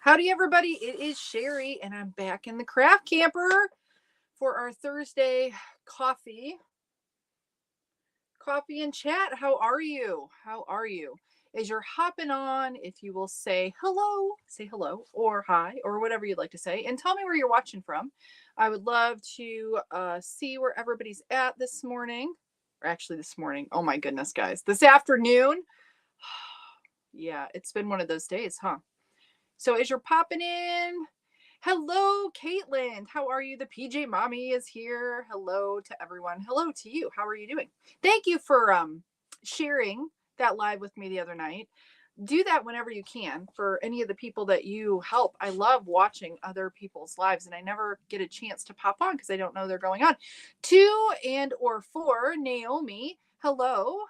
Howdy, everybody. It is Cheri, and I'm back in the craft camper for our Thursday coffee and chat. How are you? How are you? As you're hopping on, if you will say hello, or hi, or whatever you'd like to say, and tell me where you're watching from. I would love to see where everybody's at this morning. Or actually, this morning. Oh my goodness, guys. This afternoon. Yeah, it's been one of those days, huh? So as you're popping in, hello, Caitlin. How are you? The PJ Mommy is here. Hello to everyone. Hello to you. How are you doing? Thank you for sharing that live with me the other night. Do that whenever you can for any of the people that you help. I love watching other people's lives, and I never get a chance to pop on because I don't know they're going on. 2 and or 4, Naomi. Hello.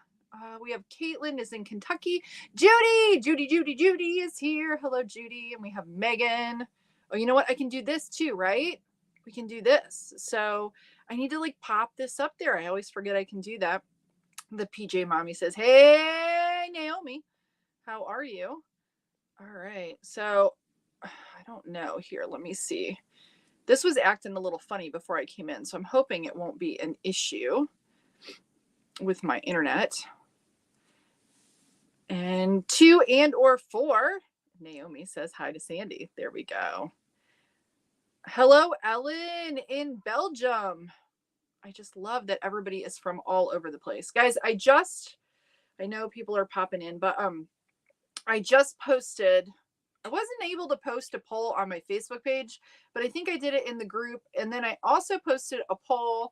We have Caitlin is in Kentucky. Judy is here. Hello, Judy. And we have Megan. Oh, you know what? I can do this too, right? We can do this. So I need to like pop this up there. I always forget I can do that. The PJ Mommy says, hey, Naomi, how are you? All right. So I don't know here. Let me see. This was acting a little funny before I came in. So I'm hoping it won't be an issue with my internet. And 2 and or 4, Naomi says hi to Sandy. There we go. Hello, Ellen in Belgium. I just love that everybody is from all over the place. Guys, I know people are popping in, but I just posted, I wasn't able to post a poll on my Facebook page, but I think I did it in the group. And then I also posted a poll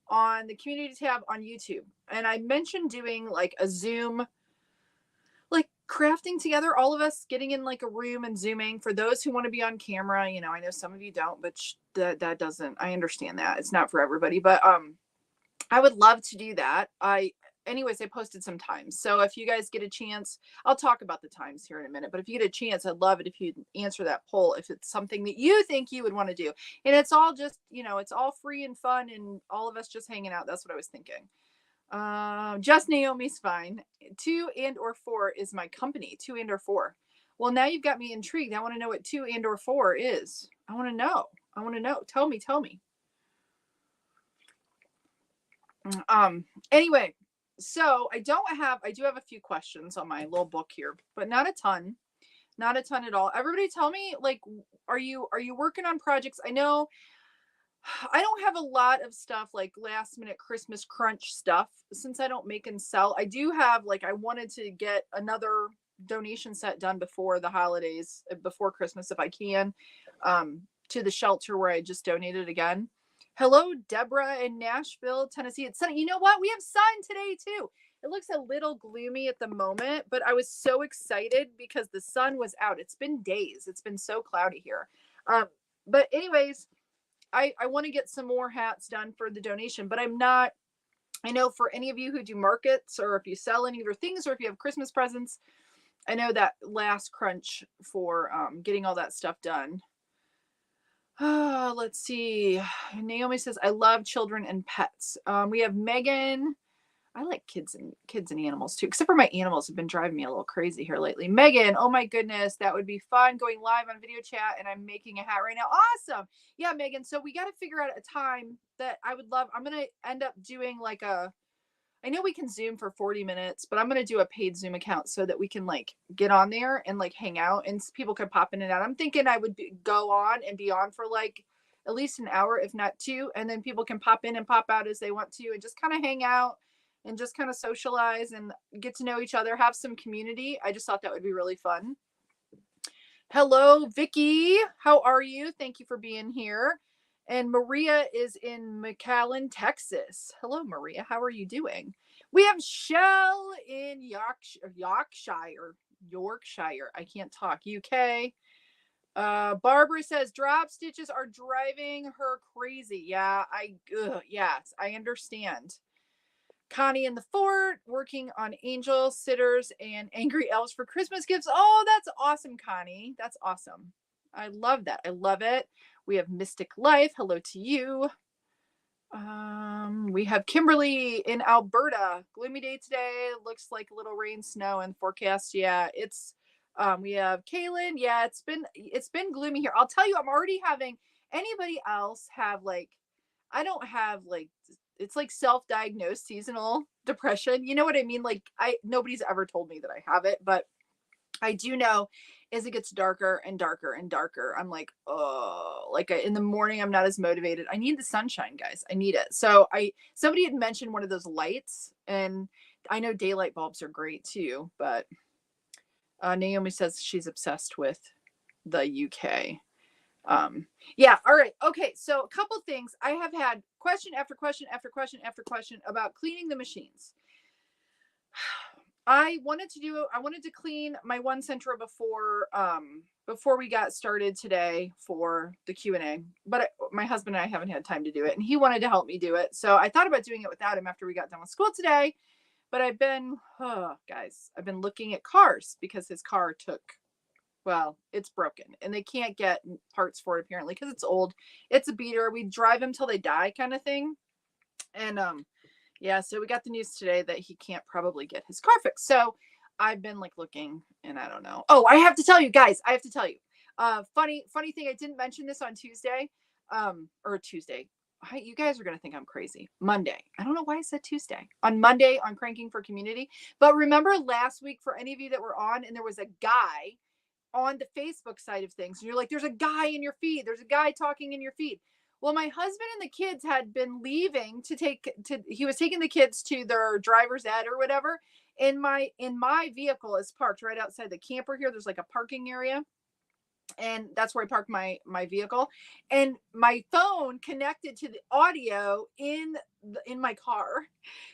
on the community tab on YouTube. And I mentioned doing like a Zoom, like crafting together, all of us getting in like a room and Zooming for those who want to be on camera. You know, I know some of you don't, but that doesn't, I understand that it's not for everybody, but I would love to do that. Anyways, I posted some times. So if you guys get a chance, I'll talk about the times here in a minute, but if you get a chance, I'd love it if you'd answer that poll, if it's something that you think you would want to do. And it's all just, you know, it's all free and fun and all of us just hanging out. That's what I was thinking. Just Naomi's fine. 2 and or 4 is my company. 2 and or 4. Well, now you've got me intrigued. I want to know what 2 and or 4 is. I want to know. Tell me. Anyway, so I do have a few questions on my little book here, but not a ton at all. Everybody tell me, like, are you working on projects? I know I don't have a lot of stuff like last minute Christmas crunch stuff since I don't make and sell. I do have, like, I wanted to get another donation set done before the holidays, before Christmas, if I can, to the shelter where I just donated again. Hello, Deborah in Nashville, Tennessee. It's sunny. You know what? We have sun today too. It looks a little gloomy at the moment, but I was so excited because the sun was out. It's been days. It's been so cloudy here. But anyways, I want to get some more hats done for the donation, but I'm not, I know for any of you who do markets or if you sell any of your things or if you have Christmas presents, I know that last crunch for getting all that stuff done. Let's see. Naomi says, I love children and pets. We have Megan. I like kids and animals too, except for my animals have been driving me a little crazy here lately. Megan, oh my goodness, that would be fun going live on video chat, and I'm making a hat right now. Awesome. Yeah, Megan. So we got to figure out a time that I would love. I'm going to end up doing like I know we can Zoom for 40 minutes, but I'm going to do a paid Zoom account so that we can like get on there and like hang out and people can pop in and out. I'm thinking I would go on and be on for like at least an hour, if not 2. And then people can pop in and pop out as they want to and just kind of hang out and just kind of socialize and get to know each other, have some community. I just thought that would be really fun. Hello, Vicky. How are you? Thank you for being here. And Maria is in McAllen, Texas. Hello, Maria. How are you doing? We have Shell in Yorkshire. I can't talk. UK. Barbara says drop stitches are driving her crazy. Yeah, yes, I understand. Connie in the fort working on angel sitters and angry elves for Christmas gifts. Oh, that's awesome, Connie. That's awesome. I love that. I love it. We have Mystic Life. Hello to you. We have Kimberly in Alberta. Gloomy day today. Looks like a little rain, snow, and forecast. Yeah, it's We have Kaylin. Yeah, it's been gloomy here. I'll tell you, I'm already having anybody else have like, I don't have like, it's like self-diagnosed seasonal depression. You know what I mean? Like nobody's ever told me that I have it, but I do know as it gets darker and darker and darker, I'm like, oh, like in the morning, I'm not as motivated. I need the sunshine, guys. I need it. So somebody had mentioned one of those lights, and I know daylight bulbs are great too, but Naomi says she's obsessed with the UK. Yeah. All right. Okay. So a couple things. I have had question after question after question after question about cleaning the machines. I wanted to clean my one Centra before we got started today for the Q&A, but my husband and I haven't had time to do it, and he wanted to help me do it. So I thought about doing it without him after we got done with school today, but I've been looking at cars because his car it's broken and they can't get parts for it apparently because it's old. It's a beater. We drive him till they die kind of thing. And yeah, so we got the news today that he can't probably get his car fixed. So I've been like looking, and I don't know. Oh, I have to tell you guys, funny thing. I didn't mention this on Tuesday, or Tuesday. You guys are going to think I'm crazy. Monday. I don't know why I said Tuesday. On Monday on Cranking for Community. But remember last week, for any of you that were on, and there was a guy on the Facebook side of things, and you're like, there's a guy in your feed. There's a guy talking in your feed. Well, my husband and the kids had been leaving he was taking the kids to their driver's ed or whatever. In my vehicle is parked right outside the camper here. There's like a parking area, and that's where I parked my vehicle. And my phone connected to the audio in my car.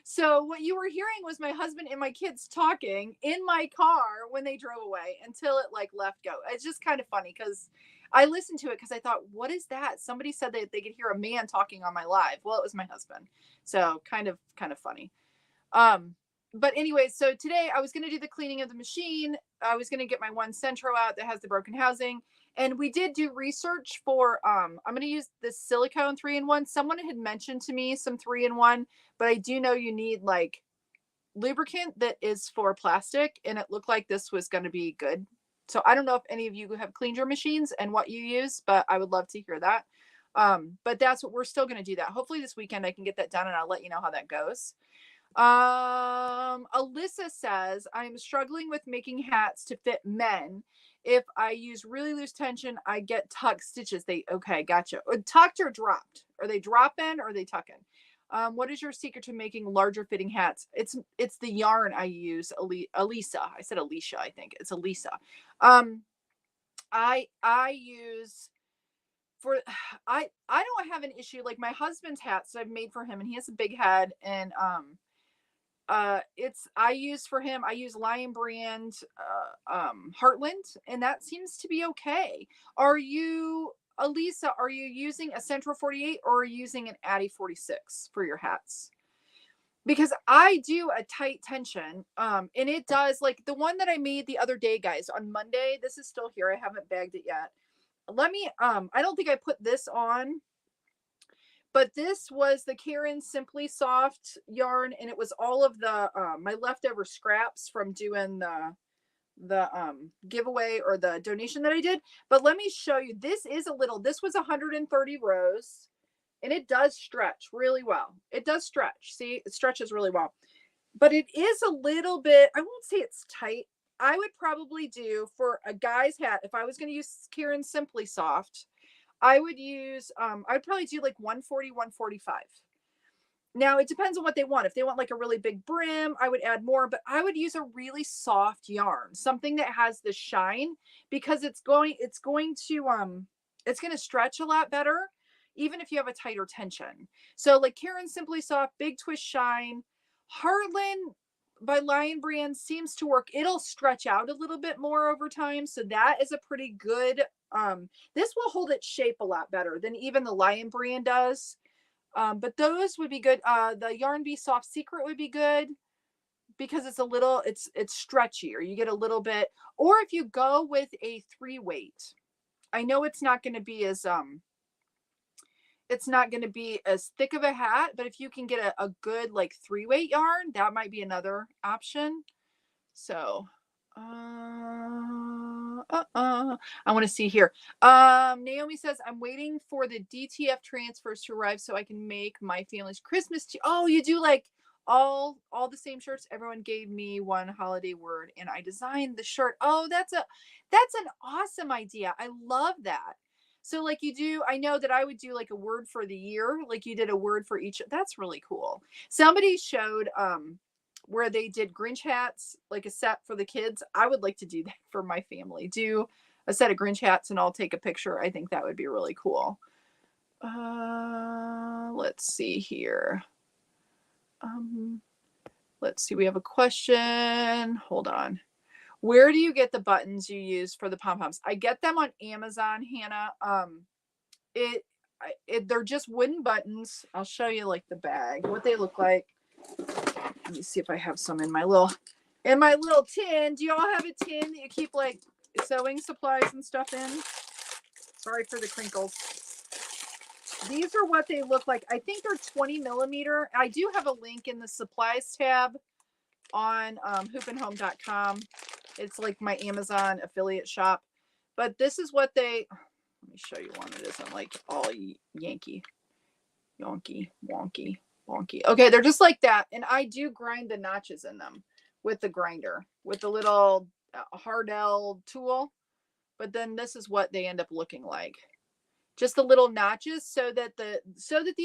So what you were hearing was my husband and my kids talking in my car when they drove away until it like left go. It's just kind of funny because I listened to it because I thought, what is that? Somebody said that they could hear a man talking on my live. Well, it was my husband. So kind of funny. But anyway, so today I was going to do the cleaning of the machine. I was going to get my one Centro out that has the broken housing. And we did do research for, I'm going to use this silicone 3-in-1. Someone had mentioned to me some 3-in-1, but I do know you need like lubricant that is for plastic. And it looked like this was going to be good. So I don't know if any of you have cleaned your machines and what you use, but I would love to hear that. But that's what we're still going to do that. Hopefully this weekend I can get that done, and I'll let you know how that goes. Alyssa says, I'm struggling with making hats to fit men. If I use really loose tension, I get tuck stitches. Okay, gotcha. Tucked or dropped? Are they drop in or are they tuck in? What is your secret to making larger fitting hats? It's the yarn I use. Elisa. I said Alicia, I think. It's Elisa. I use I don't have an issue. Like my husband's hats I've made for him, and he has a big head, and I use Lion Brand Heartland, and that seems to be okay. Elisa, are you using a Central 48 or are you using an Addy 46 for your hats? Because I do a tight tension, and it does, like the one that I made the other day, guys, on Monday. This is still here. I haven't bagged it yet. Let me, I don't think I put this on, but this was the Karen Simply Soft yarn, and it was all of the my leftover scraps from doing the giveaway or the donation that I did. But let me show you. This was 130 rows, and it does stretch really well. It does stretch. See, it stretches really well. But it is a little bit, I won't say it's tight. I would probably do for a guy's hat, if I was going to use Karen Simply Soft, I would use, I'd probably do like 140, 145. Now it depends on what they want. If they want like a really big brim, I would add more, but I would use a really soft yarn, something that has the shine, because it's going to stretch a lot better, even if you have a tighter tension. So like Karen Simply Soft, Big Twist Shine, Heartland by Lion Brand seems to work. It'll stretch out a little bit more over time. So that is a pretty good, this will hold its shape a lot better than even the Lion Brand does. But those would be good. The Yarn Bee Soft Secret would be good because it's stretchy, or you get a little bit, or if you go with a 3-weight, I know it's not going to be as thick of a hat, but if you can get a good like 3-weight yarn, that might be another option. So I want to see here. Naomi says, I'm waiting for the DTF transfers to arrive so I can make my family's Christmas. Oh, you do like all the same shirts. Everyone gave me one holiday word and I designed the shirt. Oh, that's an awesome idea. I love that. So like you do, I know that I would do like a word for the year, like you did a word for each. That's really cool. Somebody showed where they did Grinch hats, like a set for the kids. I would like to do that for my family. Do a set of Grinch hats and I'll take a picture. I think that would be really cool. Let's see here. Let's see. We have a question. Hold on. Where do you get the buttons you use for the pom-poms? I get them on Amazon, Hannah. They're just wooden buttons. I'll show you like the bag, what they look like. Let me see if I have some in my little tin. Do you all have a tin that you keep like sewing supplies and stuff in? Sorry for the crinkles. These are what they look like. I think they're 20 millimeter. I do have a link in the supplies tab on hoopandhome.com. It's like my Amazon affiliate shop. But this is what they, let me show you one that isn't like all Yankee, yonky, wonky. Wonky. Okay, they're just like that. And I do grind the notches in them with the grinder, with the little Hardell tool. But then this is what they end up looking like. Just the little notches so that the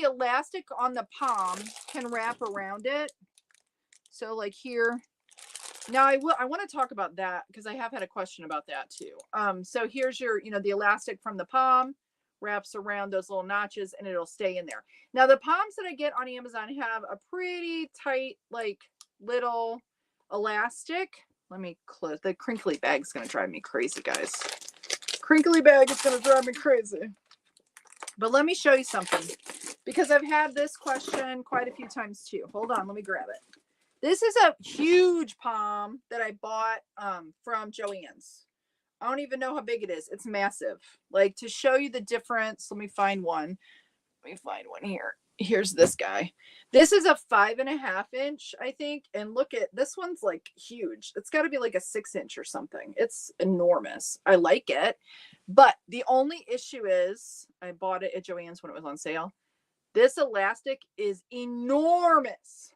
elastic on the palm can wrap around it. So like here. Now I want to talk about that because I have had a question about that too. So here's your, the elastic from the palm wraps around those little notches and it'll stay in there. Now the palms that I get on Amazon have a pretty tight, like little elastic. Let me close. The crinkly bag is going to drive me crazy, guys. Crinkly bag is going to drive me crazy. But let me show you something because I've had this question quite a few times too. Hold on. Let me grab it. This is a huge palm that I bought from Joann's. I don't even know how big it is. It's massive. Like to show you the difference, let me find one. Let me find one here. Here's this guy. This is a 5.5 inch, I think. And look at this one's like huge. It's got to be like a 6 inch or something. It's enormous. I like it. But the only issue is I bought it at Joann's when it was on sale. This elastic is enormous.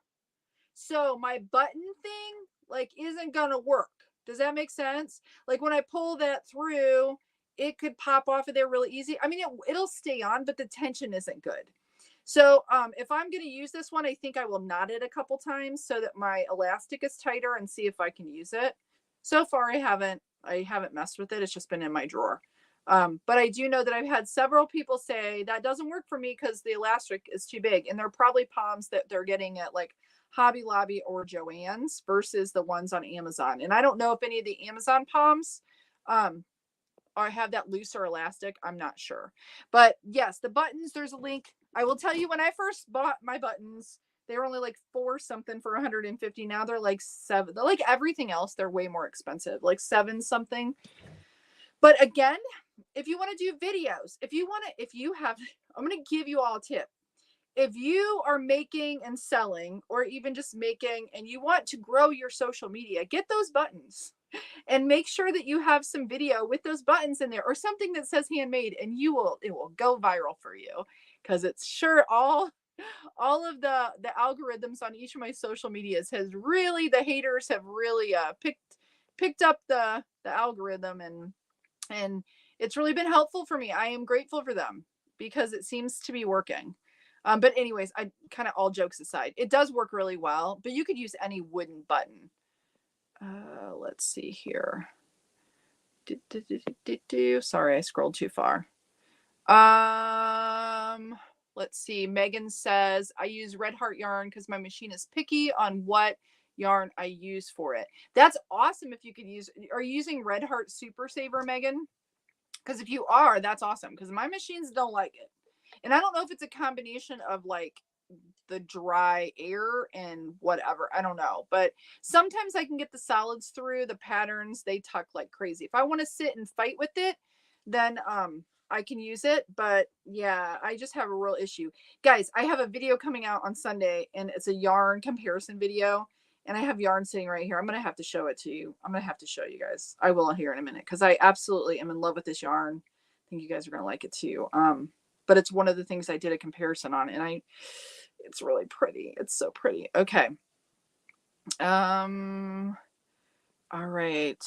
So my button thing like isn't gonna work. Does that make sense? Like when I pull that through, it could pop off of there really easy. I mean, it'll stay on, but the tension isn't good. So if I'm gonna use this one, I think I will knot it a couple times so that my elastic is tighter and see if I can use it. So far, I haven't messed with it. It's just been in my drawer. But I do know that I've had several people say that doesn't work for me because the elastic is too big, and they're probably palms that they're getting at like Hobby Lobby or Joann's versus the ones on Amazon. And I don't know if any of the Amazon palms or have that looser elastic. I'm not sure. But yes, the buttons, there's a link. I will tell you, when I first bought my buttons, they were only like $4 something for 150. Now they're like $7. They're like everything else. They're way more expensive, like $7 something. But again, if you want to do videos, I'm going to give you all a tip. If you are making and selling, or even just making, and you want to grow your social media, get those buttons and make sure that you have some video with those buttons in there or something that says handmade, and it will go viral for you because it's sure all of the algorithms on each of my social medias the haters have really picked up the algorithm, and it's really been helpful for me. I am grateful for them because it seems to be working. But anyways, I kind of, all jokes aside, it does work really well, but you could use any wooden button. Let's see here. Sorry, I scrolled too far. Let's see. Megan says, I use Red Heart yarn because my machine is picky on what yarn I use for it. That's awesome. If you could are you using Red Heart Super Saver, Megan? Because if you are, that's awesome, because my machines don't like it. And I don't know if it's a combination of like the dry air and whatever. I don't know. But sometimes I can get the solids through. The patterns, they tuck like crazy. If I want to sit and fight with it, then I can use it. But yeah, I just have a real issue. Guys, I have a video coming out on Sunday, and it's a yarn comparison video. And I have yarn sitting right here. I'm going to have to show it to you. I'm going to have to show you guys. I will here in a minute because I absolutely am in love with this yarn. I think you guys are going to like it too. But it's one of the things I did a comparison on, and it's really pretty. It's so pretty. Okay. All right.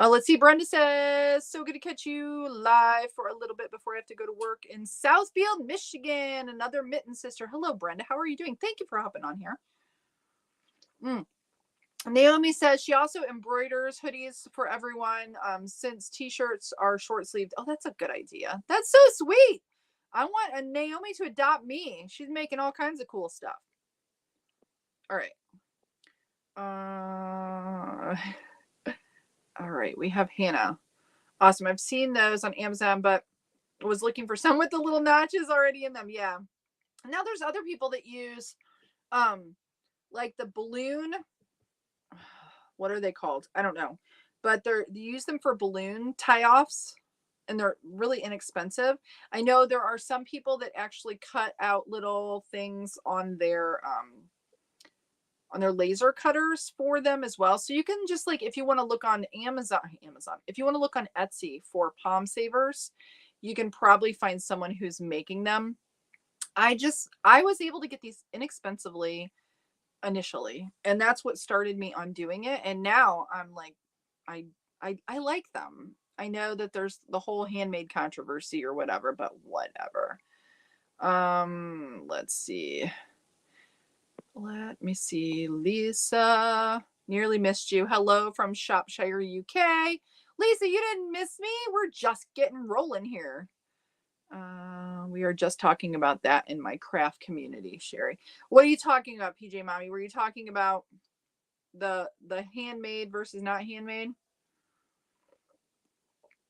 Let's see. Brenda says, so good to catch you live for a little bit before I have to go to work in Southfield, Michigan. Another Mitten sister. Hello, Brenda. How are you doing? Thank you for hopping on here. Naomi says she also embroiders hoodies for everyone since t-shirts are short-sleeved. Oh, that's a good idea. That's so sweet. I want a Naomi to adopt me. She's making all kinds of cool stuff. All right. All right, we have Hannah. Awesome. I've seen those on Amazon, but I was looking for some with the little notches already in them. Yeah. Now there's other people that use like the balloon. What are they called? I don't know. But they use them for balloon tie-offs, and they're really inexpensive. I know there are some people that actually cut out little things on their laser cutters for them as well. So you can just, like, if you want to look on Amazon, if you want to look on Etsy for palm savers, you can probably find someone who's making them. I was able to get these inexpensively initially, and that's what started me on doing it. And now I'm like, I like them. I know that there's the whole handmade controversy or whatever, but whatever. Let's see. Let me see. Lisa, nearly missed you. Hello from Shropshire, UK. Lisa, you didn't miss me. We're just getting rolling here. We are just talking about that in my craft community, Cheri. What are you talking about, PJ Mommy? Were you talking about the handmade versus not handmade?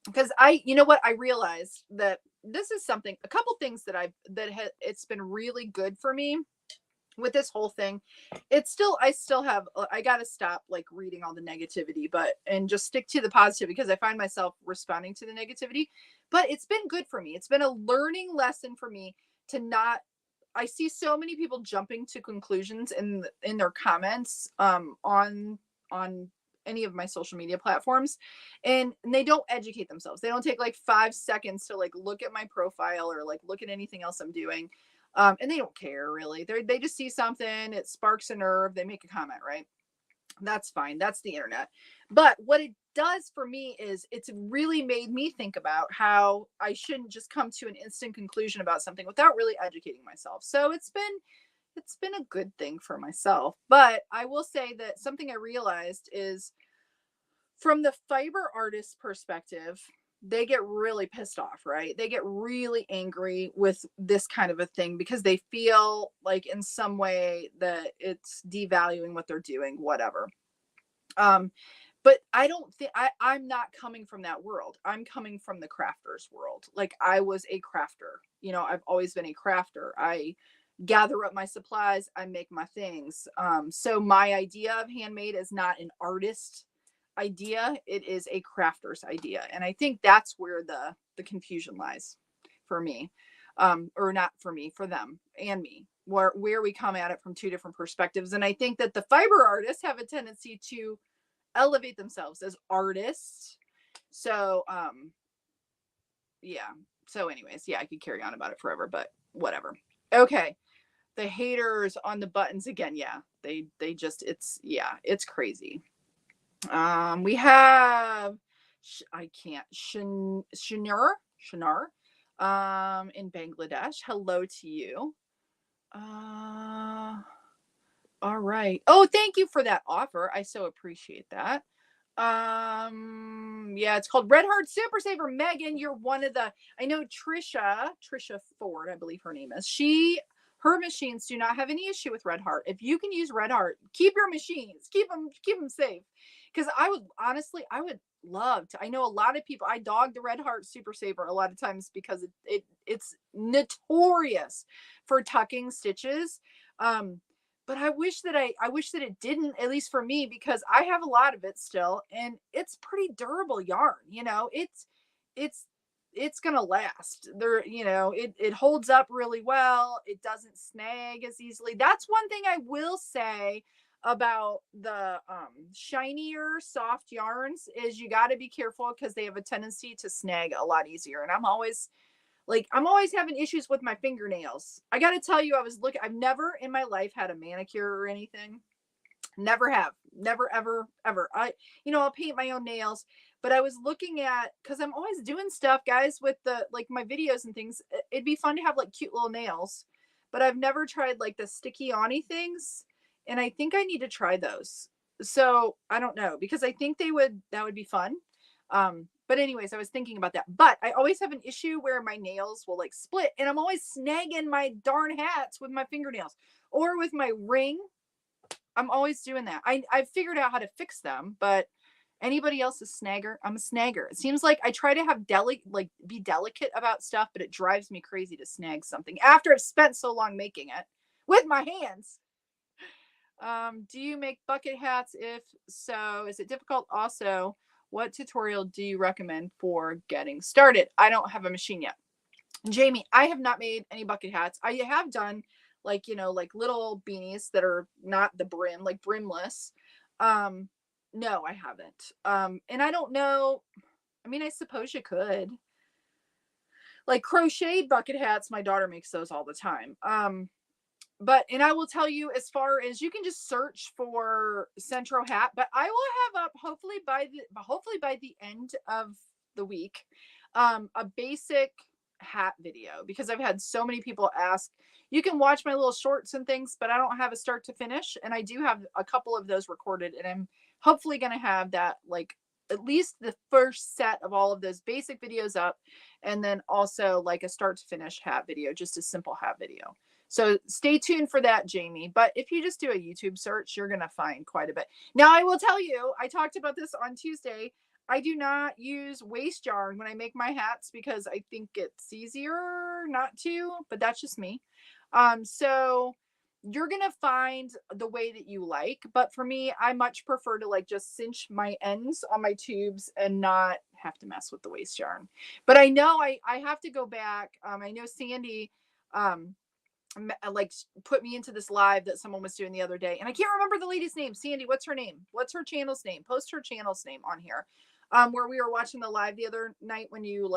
Because you know what, I realized that this is something, a couple things that it's been really good for me with this whole thing. I gotta stop like reading all the negativity, and just stick to the positive, because I find myself responding to the negativity. But it's been good for me. It's been a learning lesson for me to not. I see so many people jumping to conclusions in their comments on any of my social media platforms, and they don't educate themselves. They don't take like 5 seconds to like look at my profile or like look at anything else I'm doing. And they don't care really. They just see something, it sparks a nerve, they make a comment, right? That's fine. That's the internet. But what it does for me is it's really made me think about how I shouldn't just come to an instant conclusion about something without really educating myself. So it's been a good thing for myself. But I will say that something I realized is, from the fiber artist perspective, they get really pissed off, right? They get really angry with this kind of a thing because they feel like in some way that it's devaluing what they're doing, whatever. But I don't think I'm not coming from that world. I'm coming from the crafters world. Like, I was a crafter, I've always been a crafter. I gather up my supplies, I make my things. So my idea of handmade is not an artist idea, it is a crafter's idea. And I think that's where the confusion lies for me. Or not for me, for them and me, where we come at it from two different perspectives. And I think that the fiber artists have a tendency to elevate themselves as artists. So yeah. So anyways, yeah, I could carry on about it forever, but whatever. Okay. The haters on the buttons again. Yeah. They just, it's crazy. We have, Shinar, in Bangladesh. Hello to you. All right. Oh, thank you for that offer. I so appreciate that. Yeah, it's called Red Heart Super Saver. Megan, you're one of the, I know Trisha Ford, I believe her name is. Her machines do not have any issue with Red Heart. If you can use Red Heart, keep your machines, keep them safe. Because I would love to. I know a lot of people, I dog the Red Heart Super Saver a lot of times because it's notorious for tucking stitches. But I wish that it didn't, at least for me, because I have a lot of it still, and it's pretty durable yarn. It's it's gonna last. There, you know, it holds up really well. It doesn't snag as easily. That's one thing I will say about the shinier soft yarns is you got to be careful because they have a tendency to snag a lot easier. And I'm always having issues with my fingernails. I got to tell you, I've never in my life had a manicure or anything. Never have. Never, ever, ever. I'll paint my own nails, but I was looking at, cause I'm always doing stuff, guys, with my videos and things. It'd be fun to have like cute little nails, but I've never tried like the sticky on-y things. And I think I need to try those. So I don't know, because I think that would be fun. But anyways, I was thinking about that, but I always have an issue where my nails will like split and I'm always snagging my darn hats with my fingernails or with my ring. I'm always doing that. I've figured out how to fix them, but anybody else is snagger? I'm a snagger. It seems like I try to have be delicate about stuff, but it drives me crazy to snag something after I've spent so long making it with my hands. Do you make bucket hats? If so, is it difficult? Also, what tutorial do you recommend for getting started? I don't have a machine yet. Jamie, I have not made any bucket hats. I have done like little beanies that are not the brim, like brimless. No, I haven't. And I don't know. I mean, I suppose you could. Like crocheted bucket hats, my daughter makes those all the time. And I will tell you, as far as you can just search for Centro hat, but I will have up hopefully by the end of the week, a basic hat video, because I've had so many people ask. You can watch my little shorts and things, but I don't have a start to finish. And I do have a couple of those recorded, and I'm hopefully going to have that, like at least the first set of all of those basic videos up. And then also like a start to finish hat video, just a simple hat video. So stay tuned for that, Jamie. But if you just do a YouTube search, you're going to find quite a bit. Now, I will tell you, I talked about this on Tuesday. I do not use waste yarn when I make my hats because I think it's easier not to, but that's just me. So you're going to find the way that you like. But for me, I much prefer to like just cinch my ends on my tubes and not have to mess with the waste yarn. But I know I have to go back. I know Sandy, like put me into this live that someone was doing the other day, and I can't remember the lady's name. Sandy, what's her name? What's her channel's name? Post her channel's name on here. Where we were watching the live the other night when you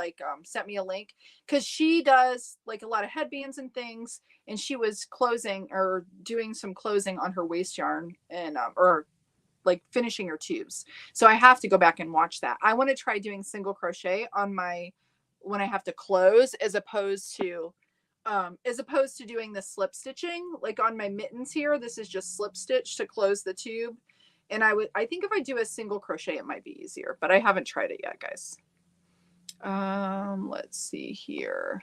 sent me a link, because she does like a lot of headbands and things, and she was closing or doing some closing on her waste yarn and or like finishing her tubes. So I have to go back and watch that. I want to try doing single crochet on my when I have to close, as opposed to doing the slip stitching like on my mittens here. This is just slip stitch to close the tube. And I think if I do a single crochet, it might be easier, but I haven't tried it yet, guys. Let's see here.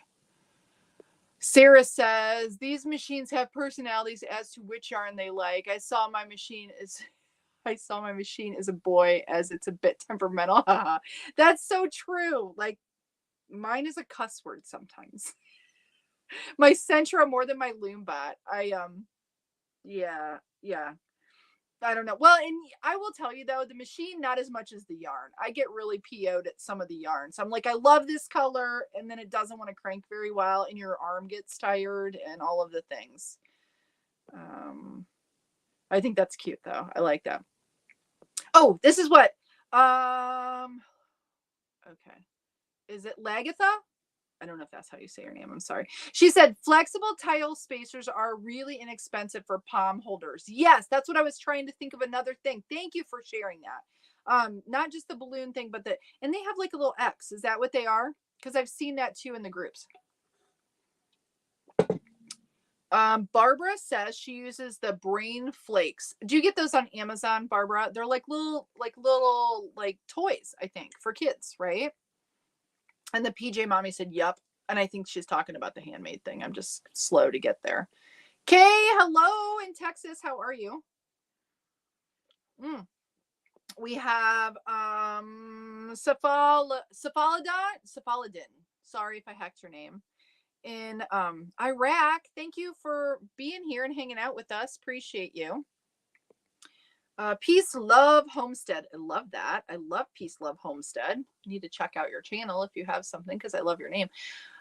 Sarah says, these machines have personalities as to which yarn they like. I saw my machine is a boy, as it's a bit temperamental. That's so true. Like mine is a cuss word sometimes. My Centra more than my Loombot. Yeah. I don't know. Well, and I will tell you though, the machine, not as much as the yarn. I get really PO'd at some of the yarns. I'm like, I love this color, and then it doesn't want to crank very well, and your arm gets tired and all of the things. I think that's cute though. I like that. Oh, this is what, okay. Is it Lagatha? I don't know if that's how you say her name. I'm sorry. She said flexible tile spacers are really inexpensive for palm holders. Yes, that's what I was trying to think of, another thing. Thank you for sharing that. Not just the balloon thing, but and they have like a little X. Is that what they are? Because I've seen that too in the groups. Barbara says she uses the brain flakes. Do you get those on Amazon, Barbara? They're like little toys, I think, for kids, right? And the PJ mommy said, yep. And I think she's talking about the handmade thing. I'm just slow to get there. Kay, hello in Texas. How are you? We have Cephalodan. Sorry if I hacked your name. In Iraq. Thank you for being here and hanging out with us. Appreciate you. Peace, Love, Homestead. I love that. I love Peace, Love, Homestead. Need to check out your channel if you have something, because I love your name.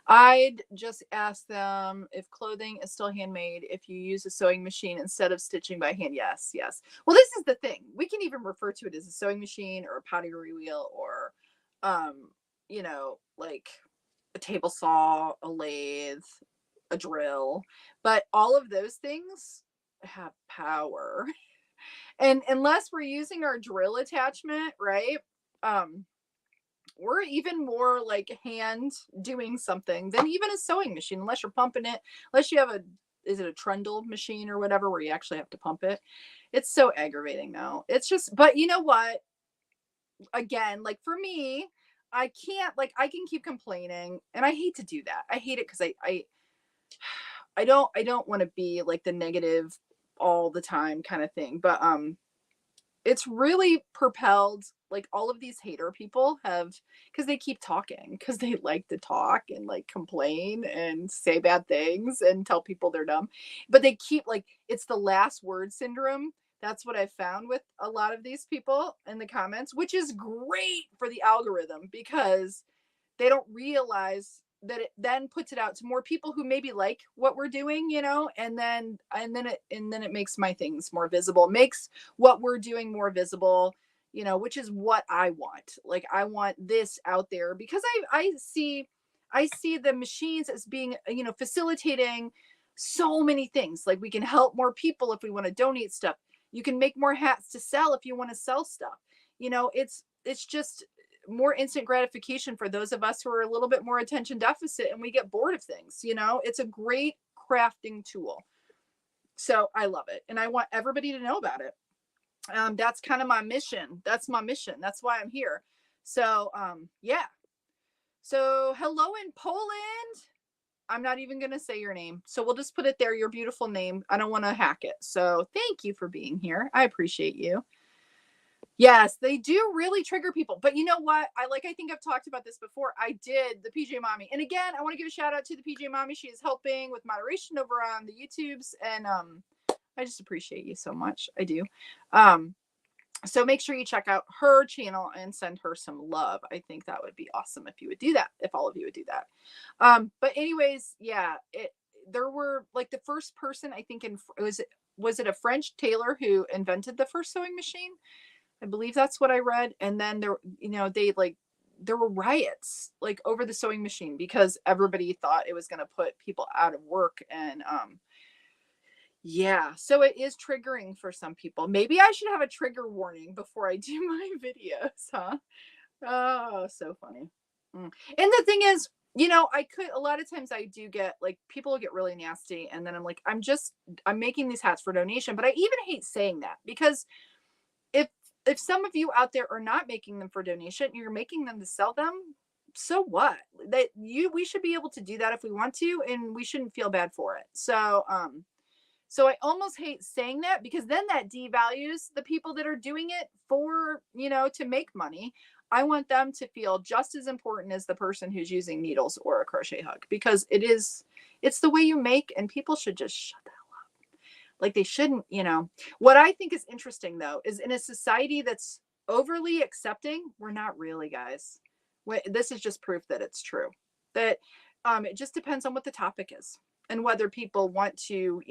I'd just ask them if clothing is still handmade, if you use a sewing machine instead of stitching by hand. Yes, yes. Well, this is the thing. We can even refer to it as a sewing machine or a pottery wheel or, you know, like a table saw, a lathe, a drill. But all of those things have power. And unless we're using our drill attachment, right? We're even more like hand doing something than even a sewing machine, unless you're pumping it, unless you have is it a trundle machine or whatever, where you actually have to pump it. It's so aggravating now. It's just, but you know what? Again, like for me, I can't, like, I can keep complaining and I hate to do that. I hate it because I don't want to be like the negative all the time kind of thing. But it's really propelled, like, all of these hater people have, because they keep talking, because they like to talk and like complain and say bad things and tell people they're dumb, but they keep, like, it's the last word syndrome. That's what I found with a lot of these people in the comments, which is great for the algorithm, because they don't realize that it then puts it out to more people who maybe like what we're doing, and then it makes my things more visible, makes what we're doing more visible, which is what I want. Like, I want this out there, because I see the machines as being, facilitating so many things. Like, we can help more people if we want to donate stuff. You can make more hats to sell if you want to sell stuff. It's just more instant gratification for those of us who are a little bit more attention deficit and we get bored of things. It's a great crafting tool. So I love it. And I want everybody to know about it. That's kind of my mission. That's my mission. That's why I'm here. So, yeah. So hello in Poland. I'm not even going to say your name. So we'll just put it there. Your beautiful name. I don't want to hack it. So thank you for being here. I appreciate you. Yes, they do really trigger people. But you know what? I think I've talked about this before. I did the PJ Mommy. And again, I want to give a shout out to the PJ Mommy. She is helping with moderation over on the YouTubes. And I just appreciate you so much. I do. So make sure you check out her channel and send her some love. I think that would be awesome if you would do that, if all of you would do that. But anyways, yeah, there were, like, the first person, I think, was it a French tailor who invented the first sewing machine? I believe that's what I read. And then there were riots, like, over the sewing machine, because everybody thought it was going to put people out of work. And yeah, so it is triggering for some people. Maybe I should have a trigger warning before I do my videos, huh? Oh, so funny. And the thing is, a lot of times I do get, like, people get really nasty, and then I'm like, I'm making these hats for donation. But I even hate saying that, because if some of you out there are not making them for donation, you're making them to sell them, so what? We should be able to do that if we want to, and we shouldn't feel bad for it. So I almost hate saying that, because then that devalues the people that are doing it for, to make money. I want them to feel just as important as the person who's using needles or a crochet hook, because it's the way you make, and people should just shut that. Like, they shouldn't. What I think is interesting, though, is in a society that's overly accepting, we're not really, guys. This is just proof that it's true. That it just depends on what the topic is, and whether people want to,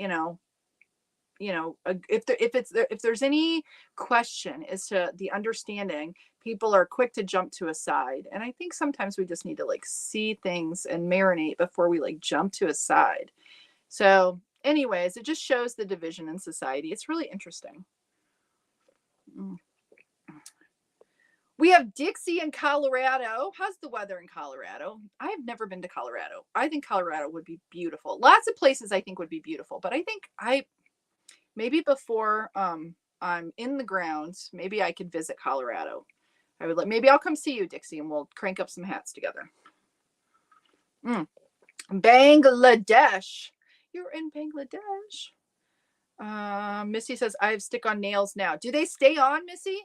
if there's any question as to the understanding, people are quick to jump to a side. And I think sometimes we just need to, like, see things and marinate before we, like, jump to a side. So anyways, it just shows the division in society. It's really interesting. We have Dixie in Colorado. How's the weather in Colorado? I have never been to Colorado. I think Colorado would be beautiful. Lots of places I think would be beautiful, but I think maybe before I'm in the grounds, maybe I could visit Colorado. Maybe I'll come see you, Dixie, and we'll crank up some hats together. Bangladesh. You're in Bangladesh. Missy says, I have stick-on nails now. Do they stay on, Missy?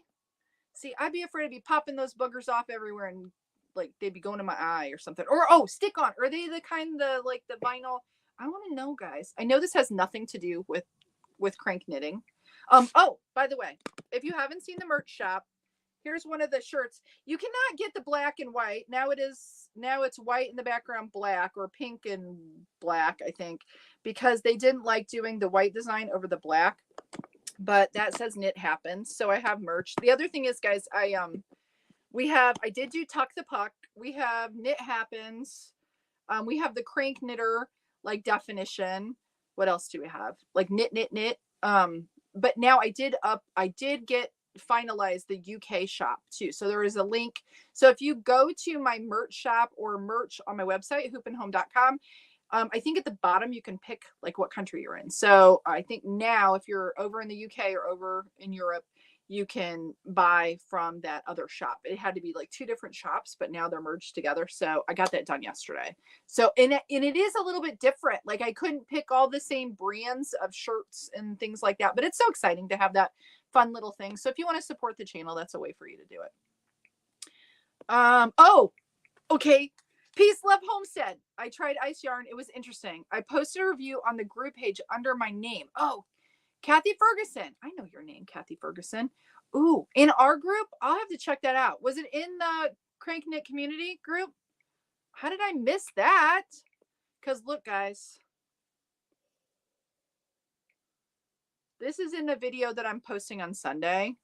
See, I'd be afraid I'd be popping those buggers off everywhere, and, like, they'd be going to my eye or something. Or, stick-on. Are they the kind, like, the vinyl? I want to know, guys. I know this has nothing to do with crank knitting. Oh, by the way, if you haven't seen the merch shop, here's one of the shirts. You cannot get the black and white. Now it's white in the background, black, or pink and black, I think, because they didn't like doing the white design over the black. But that says knit happens. So I have merch. The other thing is, guys, I did do tuck the puck. We have knit happens. We have the crank knitter like definition. What else do we have? Like knit, knit, knit. But now I did get finalize the UK shop too. So there is a link. So if you go to my merch shop or merch on my website, hoopandhome.com, I think at the bottom you can pick like what country you're in. So I think now if you're over in the UK or over in Europe, you can buy from that other shop. It had to be like two different shops, but now they're merged together. So I got that done yesterday. So, and it is a little bit different. Like I couldn't pick all the same brands of shirts and things like that, but it's so exciting to have that fun little thing. So if you want to support the channel, that's a way for you to do it. Oh, okay. Peace, love, homestead. I tried ice yarn. It was interesting. I posted a review on the group page under my name. Oh, Kathy Ferguson. I know your name, Kathy Ferguson. Ooh, in our group? I'll have to check that out. Was it in the Crank Knit community group? How did I miss that? Because look, guys. This is in the video that I'm posting on Sunday.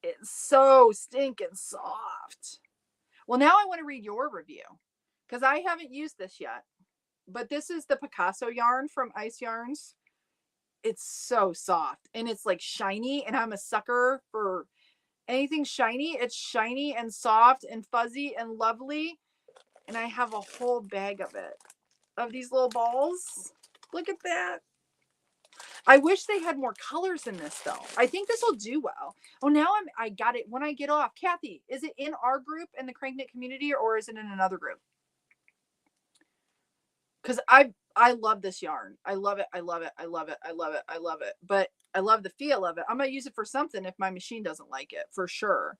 It's so stinking soft. Well, now I want to read your review because I haven't used this yet. But this is the Picasso yarn from Ice Yarns. It's so soft and it's like shiny, and I'm a sucker for anything shiny. It's shiny and soft and fuzzy and lovely. And I have a whole bag of it, of these little balls. Look at that. I wish they had more colors in this though. I think this will do well. Oh, now I got it when I get off. Kathy, is it in our group in the Crank Knit community or is it in another group? Because I love this yarn. I love it. I love it. I love it. I love it. I love it. But I love the feel of it. I'm going to use it for something if my machine doesn't like it, for sure.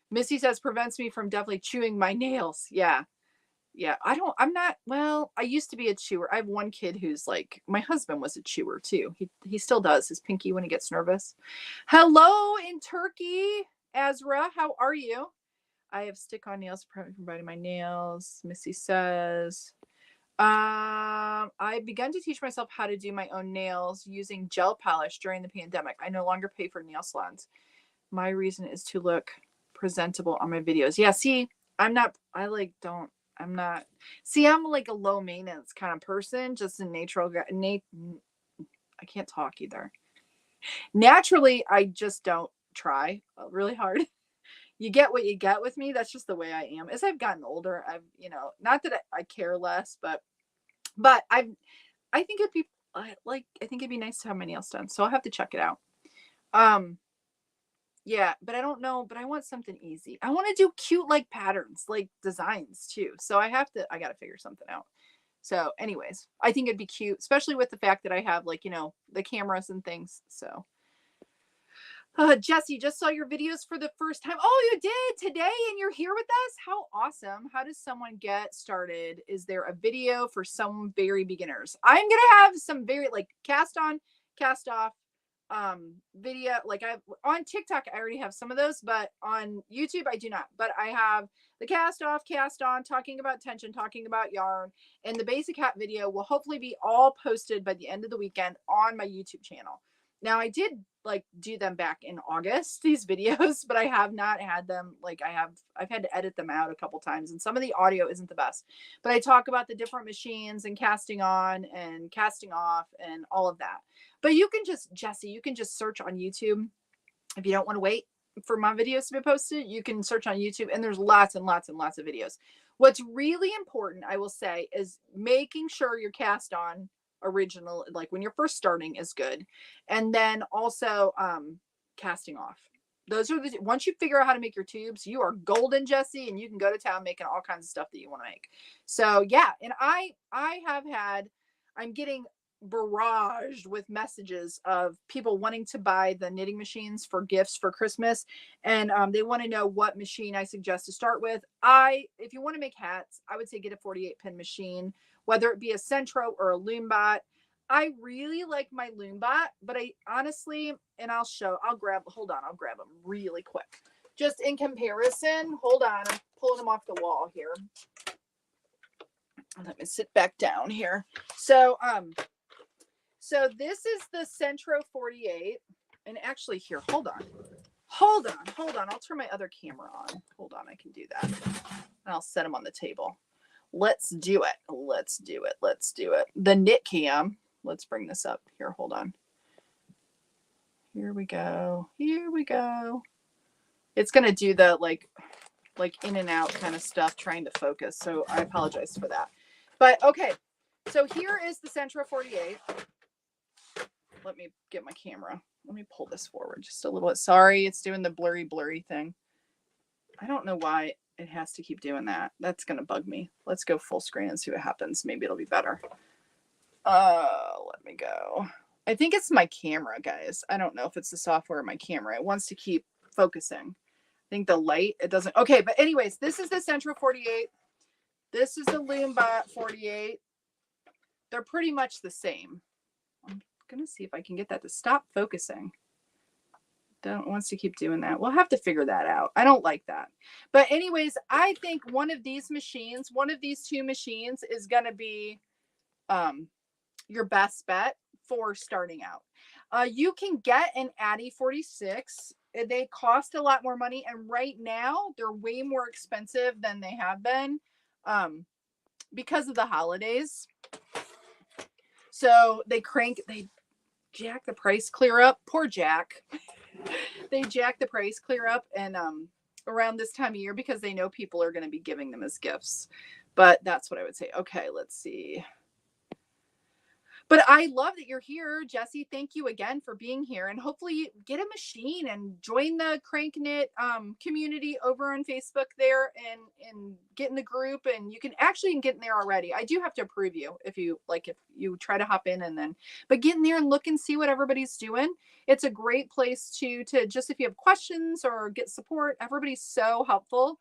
Missy says prevents me from definitely chewing my nails. Yeah. Yeah. I'm not, well, I used to be a chewer. I have one kid who's like, my husband was a chewer too. He still does his pinky when he gets nervous. Hello in Turkey, Ezra. How are you? I have stick-on nails to prevent me from biting my nails. Missy says, I've begun to teach myself how to do my own nails using gel polish during the pandemic. I no longer pay for nail salons. My reason is to look presentable on my videos. Yeah, see, I'm like a low maintenance kind of person, just a natural guy. I can't talk either. Naturally, I just don't try really hard. You get what you get with me. That's just the way I am. As I've gotten older, not that I care less, but I think it'd be I think it'd be nice to have my nails done. So I'll have to check it out. Yeah, but I don't know, but I want something easy. I want to do cute like patterns, like designs too. So I got to figure something out. So anyways, I think it'd be cute, especially with the fact that I have the cameras and things. So Jesse, just saw your videos for the first time. Oh, you did today and you're here with us? How awesome. How does someone get started? Is there a video for some very beginners? I'm going to have some very cast on, cast off video. On TikTok, I already have some of those, but on YouTube, I do not. But I have the cast off, cast on, talking about tension, talking about yarn, and the basic hat video will hopefully be all posted by the end of the weekend on my YouTube channel. Now I did do them back in August, these videos, but I have not had them. I've had to edit them out a couple times and some of the audio isn't the best, but I talk about the different machines and casting on and casting off and all of that. But you can just search on YouTube. If you don't want to wait for my videos to be posted, you can search on YouTube and there's lots and lots and lots of videos. What's really important, I will say, is making sure your cast on original, when you're first starting, is good. And then also casting off. Those are once you figure out how to make your tubes, you are golden, Jesse, and you can go to town making all kinds of stuff that you want to make. So yeah, and I'm getting barraged with messages of people wanting to buy the knitting machines for gifts for Christmas, and they want to know what machine I suggest to start with. If you want to make hats, I would say get a 48 pin machine, whether it be a Centro or a Loombot. I really like my Loombot, but I honestly, and I'll grab them really quick. Just in comparison, hold on, I'm pulling them off the wall here. Let me sit back down here. So this is the Centro 48. And actually here, hold on. I'll turn my other camera on. Hold on, I can do that. And I'll set them on the table. Let's do it. The knit cam. Let's bring this up here. Hold on. Here we go. It's going to do the like in and out kind of stuff, trying to focus. So I apologize for that. But okay. So here is the Centro 48. Let me get my camera. Let me pull this forward just a little bit. Sorry, it's doing the blurry thing. I don't know why it has to keep doing that. That's going to bug me. Let's go full screen and see what happens. Maybe it'll be better. Let me go. I think it's my camera, guys. I don't know if it's the software or my camera. It wants to keep focusing. I think the light, it doesn't. Okay, but anyways, this is the Centro 48. This is the Loombot 48. They're pretty much the same. I'm going to see if I can get that to stop focusing. Wants to keep doing that. We'll have to figure that out. I don't like that. But anyways, I think one of these two machines is going to be your best bet for starting out. You can get an Addy 46. They cost a lot more money. And right now they're way more expensive than they have been because of the holidays. So they jack the price clear up. Poor Jack. They jack the price clear up and around this time of year because they know people are going to be giving them as gifts. But that's what I would say. Okay, let's see. But I love that you're here, Jessie. Thank you again for being here. And hopefully get a machine and join the CranKnit community over on Facebook there and get in the group. And you can actually get in there already. I do have to approve you if you try to hop in but get in there and look and see what everybody's doing. It's a great place to just, if you have questions or get support, everybody's so helpful.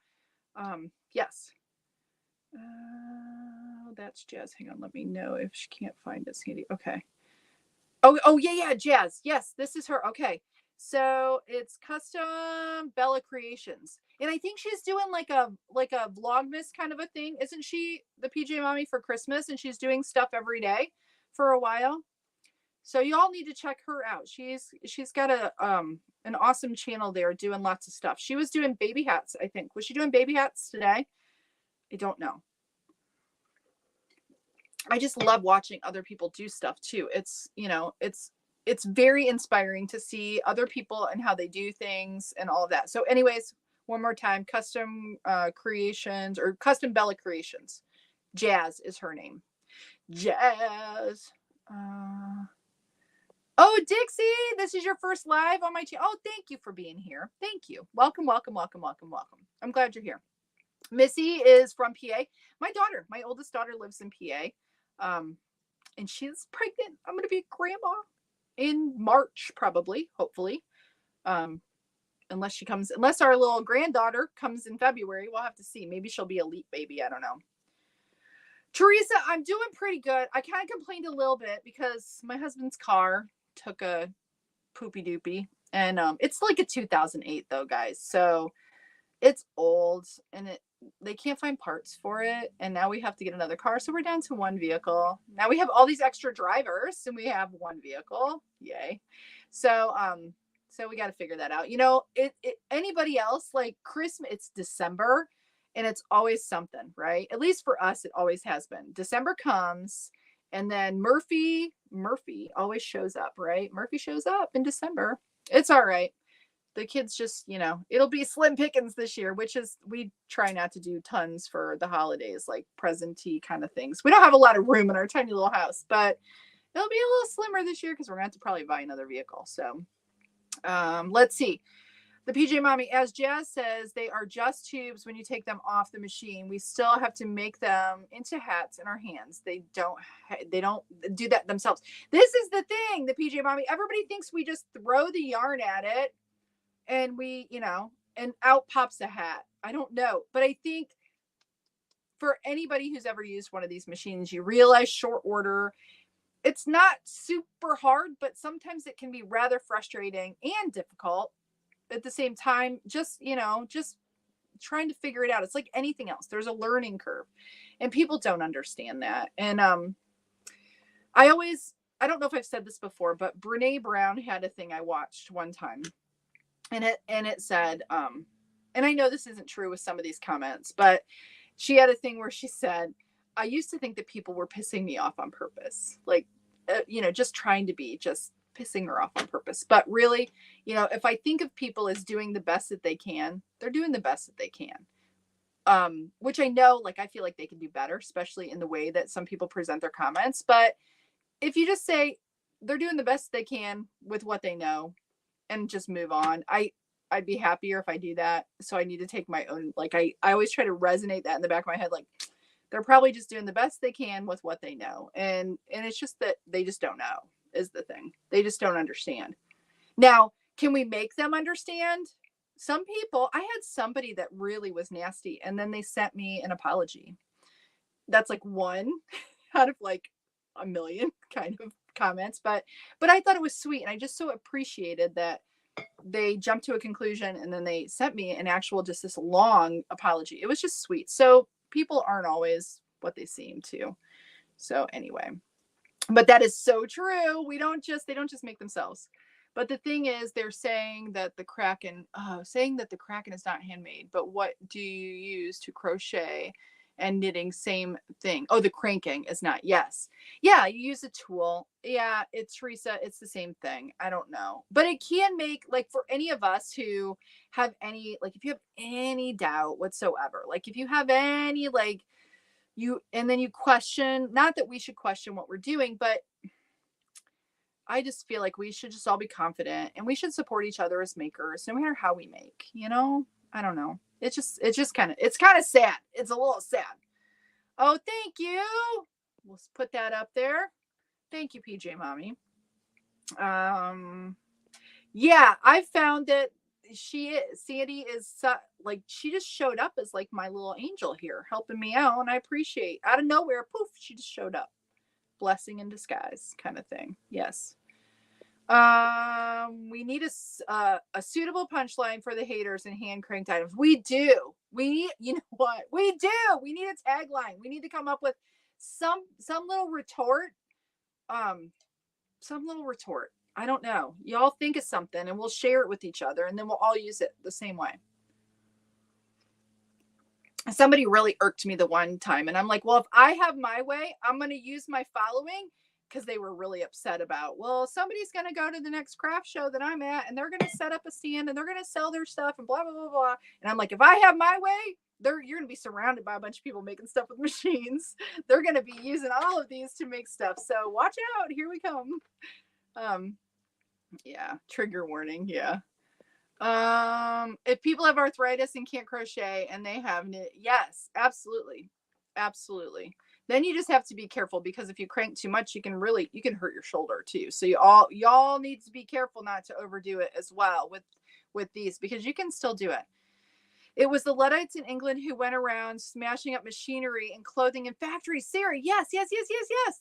Yes. That's Jazz. Hang on, let me know if she can't find us handy. Okay. Oh yeah, Jazz. Yes, this is her. Okay. So it's Custom Bella Creations. And I think she's doing like a Vlogmas kind of a thing. Isn't she the PJ Mommy for Christmas? And she's doing stuff every day for a while. So y'all need to check her out. She's got an awesome channel there doing lots of stuff. She was doing baby hats, I think. Was she doing baby hats today? I don't know. I just love watching other people do stuff too. It's very inspiring to see other people and how they do things and all of that. So anyways, one more time, Custom Creations or Custom Bella Creations. Jazz is her name. Jazz. Oh, Dixie, this is your first live on my channel. Oh, thank you for being here. Thank you. Welcome. I'm glad you're here. Missy is from PA. My oldest daughter lives in PA. And she's pregnant. I'm going to be a grandma in March, probably, hopefully. Unless our little granddaughter comes in February, we'll have to see. Maybe she'll be a leap baby. I don't know. Teresa, I'm doing pretty good. I kind of complained a little bit because my husband's car took a poopy doopy. And it's like a 2008 though, guys. So it's old and they can't find parts for it. And now we have to get another car. So we're down to one vehicle. Now we have all these extra drivers and we have one vehicle. Yay. So we got to figure that out. Anybody else like Christmas, it's December and it's always something, right? At least for us, it always has been. December comes and then Murphy always shows up, right? Murphy shows up in December. It's all right. The kids just, it'll be slim pickings this year, which is, we try not to do tons for the holidays, like present-y kind of things. We don't have a lot of room in our tiny little house, but it'll be a little slimmer this year because we're going to have to probably buy another vehicle. So let's see. The PJ Mommy, as Jazz says, they are just tubes when you take them off the machine. We still have to make them into hats in our hands. They don't do that themselves. This is the thing, the PJ Mommy. Everybody thinks we just throw the yarn at it and and out pops a hat. I don't know. But I think for anybody who's ever used one of these machines, you realize short order, it's not super hard, but sometimes it can be rather frustrating and difficult at the same time. Just, just trying to figure it out. It's like anything else. There's a learning curve and people don't understand that. And I always, I don't know if I've said this before, but Brene Brown had a thing I watched one time, and it said, and I know this isn't true with some of these comments, but she had a thing where she said, I used to think that people were pissing me off on purpose, like, just trying to be just pissing her off on purpose. But really, if I think of people as doing the best that they can, they're doing the best that they can. Which I know, like, I feel like they can do better, especially in the way that some people present their comments. But if you just say they're doing the best they can with what they know and just move on, I'd be happier if I do that. So I need to take my own, like, I always try to resonate that in the back of my head. Like, they're probably just doing the best they can with what they know. And it's just that they just don't know is the thing. They just don't understand. Now, can we make them understand? Some people, I had somebody that really was nasty and then they sent me an apology. That's like one out of like a million kind of comments, but I thought it was sweet, and I just so appreciated that they jumped to a conclusion and then they sent me an actual, just this long apology. It was just sweet. So people aren't always what they seem to. So anyway, but that is so true. They don't just make themselves. But the thing is, they're saying that the Kraken is not handmade. But what do you use to crochet and knitting? Same thing. Oh, the cranking is not. Yes. Yeah, you use a tool. Yeah, it's Teresa. It's the same thing. I don't know. But it can make, like, for any of us who have any, like, if you have any doubt whatsoever, like, if you have any, like, and then you question, not that we should question what we're doing, but I just feel like we should just all be confident and we should support each other as makers, no matter how we make, I don't know. It's kind of sad. It's a little sad. Oh, thank you. We'll put that up there. Thank you, PJ Mommy. Yeah, I found that Sandy is like, she just showed up as like my little angel here, helping me out. And I appreciate, out of nowhere, poof, she just showed up. Blessing in disguise kind of thing. Yes. We need a suitable punchline for the haters and hand cranked items. We do. We need, you know what? We do. We need a tagline. We need to come up with some little retort. Some little retort. I don't know. Y'all think of something and we'll share it with each other and then we'll all use it the same way. Somebody really irked me the one time and I'm like, well, if I have my way, I'm going to use my following, because they were really upset about, well, somebody's going to go to the next craft show that I'm at and they're going to set up a stand and they're going to sell their stuff and blah, blah, blah, blah. And I'm like, if I have my way, you're going to be surrounded by a bunch of people making stuff with machines. They're going to be using all of these to make stuff. So watch out. Here we come. Yeah. Trigger warning. Yeah. If people have arthritis and can't crochet and they have knit, yes, absolutely. Absolutely. Then you just have to be careful, because if you crank too much, you can hurt your shoulder too. So y'all need to be careful not to overdo it as well with these, because you can still do it. It was the Luddites in England who went around smashing up machinery and clothing in factories. Sarah, yes.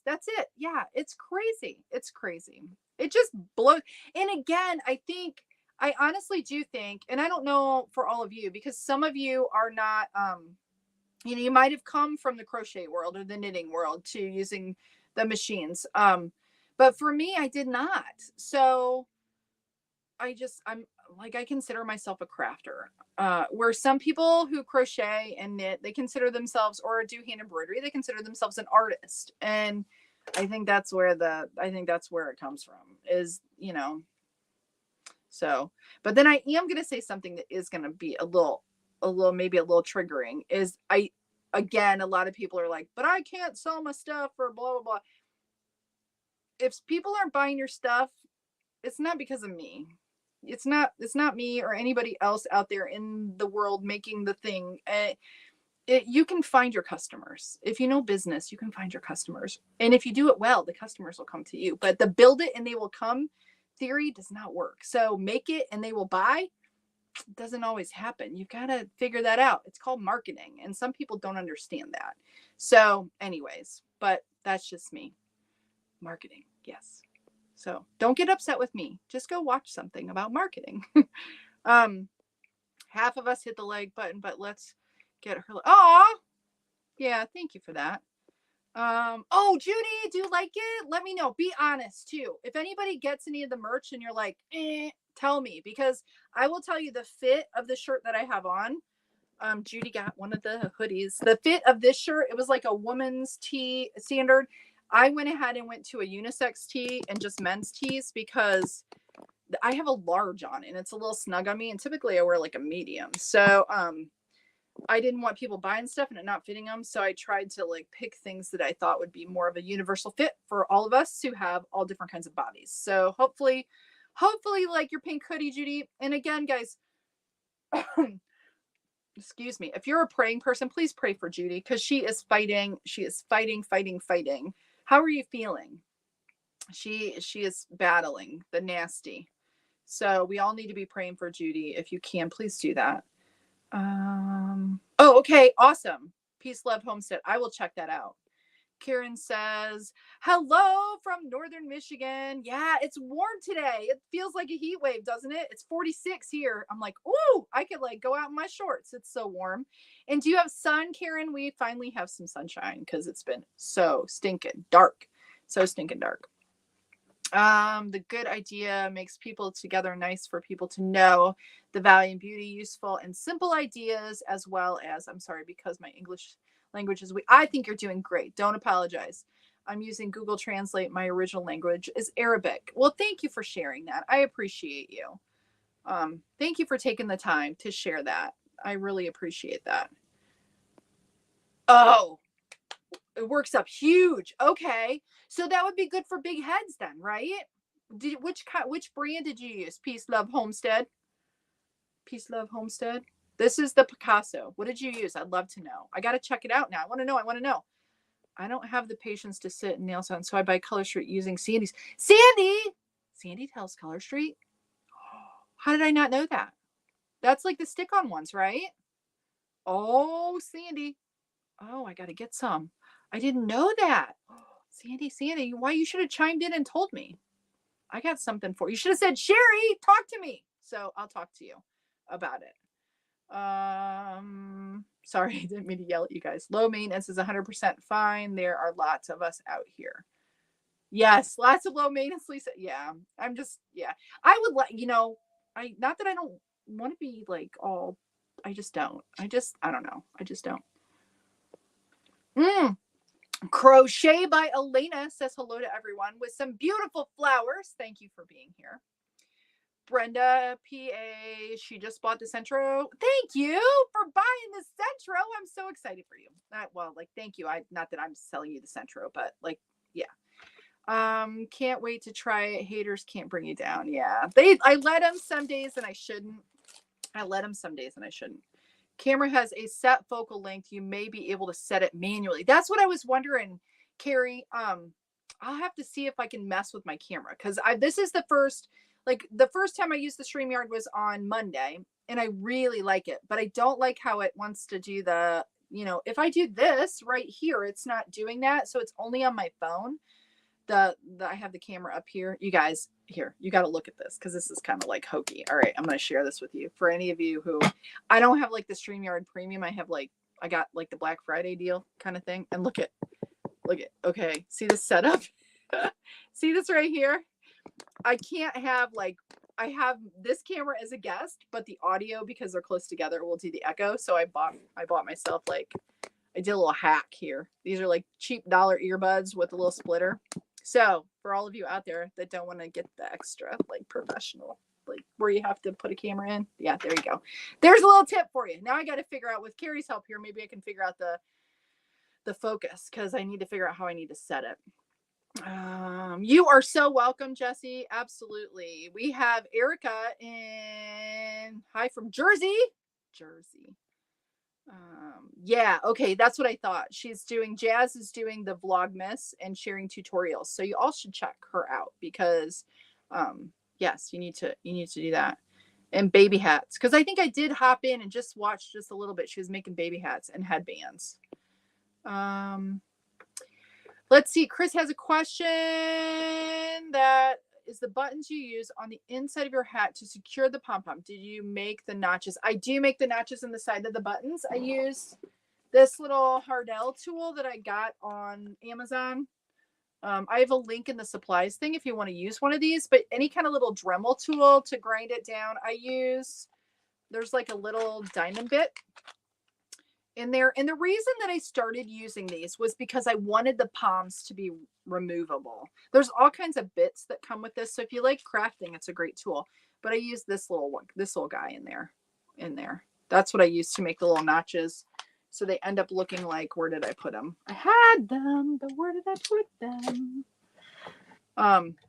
That's it. Yeah, it's crazy. It's crazy. It just blows. And again, I honestly do think, and I don't know for all of you, because some of you are not, you might have come from the crochet world or the knitting world to using the machines. But for me, I did not. So I'm like, I consider myself a crafter. Where some people who crochet and knit, they consider themselves, or do hand embroidery, they consider themselves an artist. And I think that's where it comes from, is, so, but then I am going to say something that is going to be maybe a little triggering, is again, a lot of people are like, but I can't sell my stuff for blah, blah, blah. If people aren't buying your stuff, it's not because of me. It's not me or anybody else out there in the world making the thing. You can find your customers. If you know business, you can find your customers. And if you do it well, the customers will come to you. But the build it and they will come theory does not work. So make it and they will buy doesn't always happen. You've got to figure that out. It's called marketing, and some people don't understand that. So anyways, but that's just me. Marketing. Yes. So don't get upset with me. Just go watch something about marketing. Half of us hit the like button, but let's get her. Oh, yeah. Thank you for that. Oh, Judy, do you like it? Let me know. Be honest too. If anybody gets any of the merch and you're like, tell me, because I will tell you the fit of the shirt that I have on. Judy got one of the hoodies. The fit of this shirt, it was like a woman's tee standard. I went ahead and went to a unisex tee and just men's tees because I have a large on and it's a little snug on me. And typically I wear like a medium. So, I didn't want people buying stuff and it not fitting them. So I tried to like pick things that I thought would be more of a universal fit for all of us who have all different kinds of bodies. So hopefully like your pink hoodie, Judy. And again, guys, excuse me. If you're a praying person, please pray for Judy because she is fighting. She is fighting. How are you feeling? She is battling the nasty. So we all need to be praying for Judy. If you can, please do that. Oh, okay. Awesome. Peace, love, homestead. I will check that out. Karen says, hello from Northern Michigan. Yeah, it's warm today. It feels like a heat wave, doesn't it? It's 46 here. I'm like, ooh, I could like go out in my shorts. It's so warm. And do you have sun, Karen? We finally have some sunshine because it's been so stinking dark. So stinking dark. The good idea makes people together nice for people to know the value and beauty, useful and simple ideas, as well as, I'm sorry, because my English language is weak. I think you're doing great. Don't apologize. I'm using Google Translate. My original language is Arabic. Well, thank you for sharing that. I appreciate you. Thank you for taking the time to share that. I really appreciate that. Oh, it works up huge. Okay. So that would be good for big heads then, right? Which brand did you use? Peace, love, homestead. Peace, love, homestead. This is the Picasso. What did you use? I'd love to know. I got to check it out now. I want to know. I don't have the patience to sit and nail on, so I buy Color Street using Sandy's. Sandy tells Color Street. How did I not know that? That's like the stick-on ones, right? Oh, Sandy. Oh, I got to get some. I didn't know that. Sandy, why you should have chimed in and told me. I got something for you. You should have said, Cheri, talk to me. So I'll talk to you about it. Sorry, I didn't mean to yell at you guys. Low maintenance is 100% fine. There are lots of us out here. Yes, lots of low maintenance, Lisa. Yeah, I'm just, yeah. I would let, not that I don't want to be like all, I just don't. I don't know. I just don't. Crochet by Elena says hello to everyone with some beautiful flowers. Thank you for being here. Brenda PA, she just bought the Centro. Thank you for buying the Centro. I'm so excited for you. Thank you. Not that I'm selling you the Centro, but like, yeah. Can't wait to try it. Haters can't bring you down. Yeah. I let them some days and I shouldn't. Camera has a set focal length. You may be able to set it manually. That's what I was wondering, Carrie. I'll have to see if I can mess with my camera because this is the first time I used the StreamYard was on Monday and I really like it, but I don't like how it wants to do the, if I do this right here, it's not doing that. So it's only on my phone. I have the camera up here. You guys, here, you got to look at this because this is kind of like hokey. All right, I'm going to share this with you. For any of you who, I don't have like the StreamYard Premium. I got like the Black Friday deal kind of thing. And look at, okay, see this setup? See this right here? I can't have I have this camera as a guest, but the audio, because they're close together, will do the echo. So I bought myself I did a little hack here. These are like cheap dollar earbuds with a little splitter. So for all of you out there that don't want to get the extra professional, where you have to put a camera in. Yeah, there you go. There's a little tip for you. Now I got to figure out with Carrie's help here. Maybe I can figure out the focus because I need to figure out how I need to set it. You are so welcome, Jesse. Absolutely. We have Erica hi from Jersey. Yeah, okay, that's what I thought. Jazz is doing the Vlogmas and sharing tutorials. So you all should check her out because yes, you need to do that. And baby hats. Because I think I did hop in and just watch just a little bit. She was making baby hats and headbands. Let's see. Chris has a question that is the buttons you use on the inside of your hat to secure the pom-pom. Did you make the notches? I do make the notches on the side of the buttons. I use this little Hardell tool that I got on Amazon. I have a link in the supplies thing if you want to use one of these, but any kind of little Dremel tool to grind it down, I use. There's like a little diamond bit in there. And the reason that I started using these was because I wanted the palms to be removable. There's all kinds of bits that come with this. So if you like crafting, it's a great tool. But I use this little one, this little guy in there. That's what I use to make the little notches. So they end up looking like, where did I put them? I had them, but where did I put them?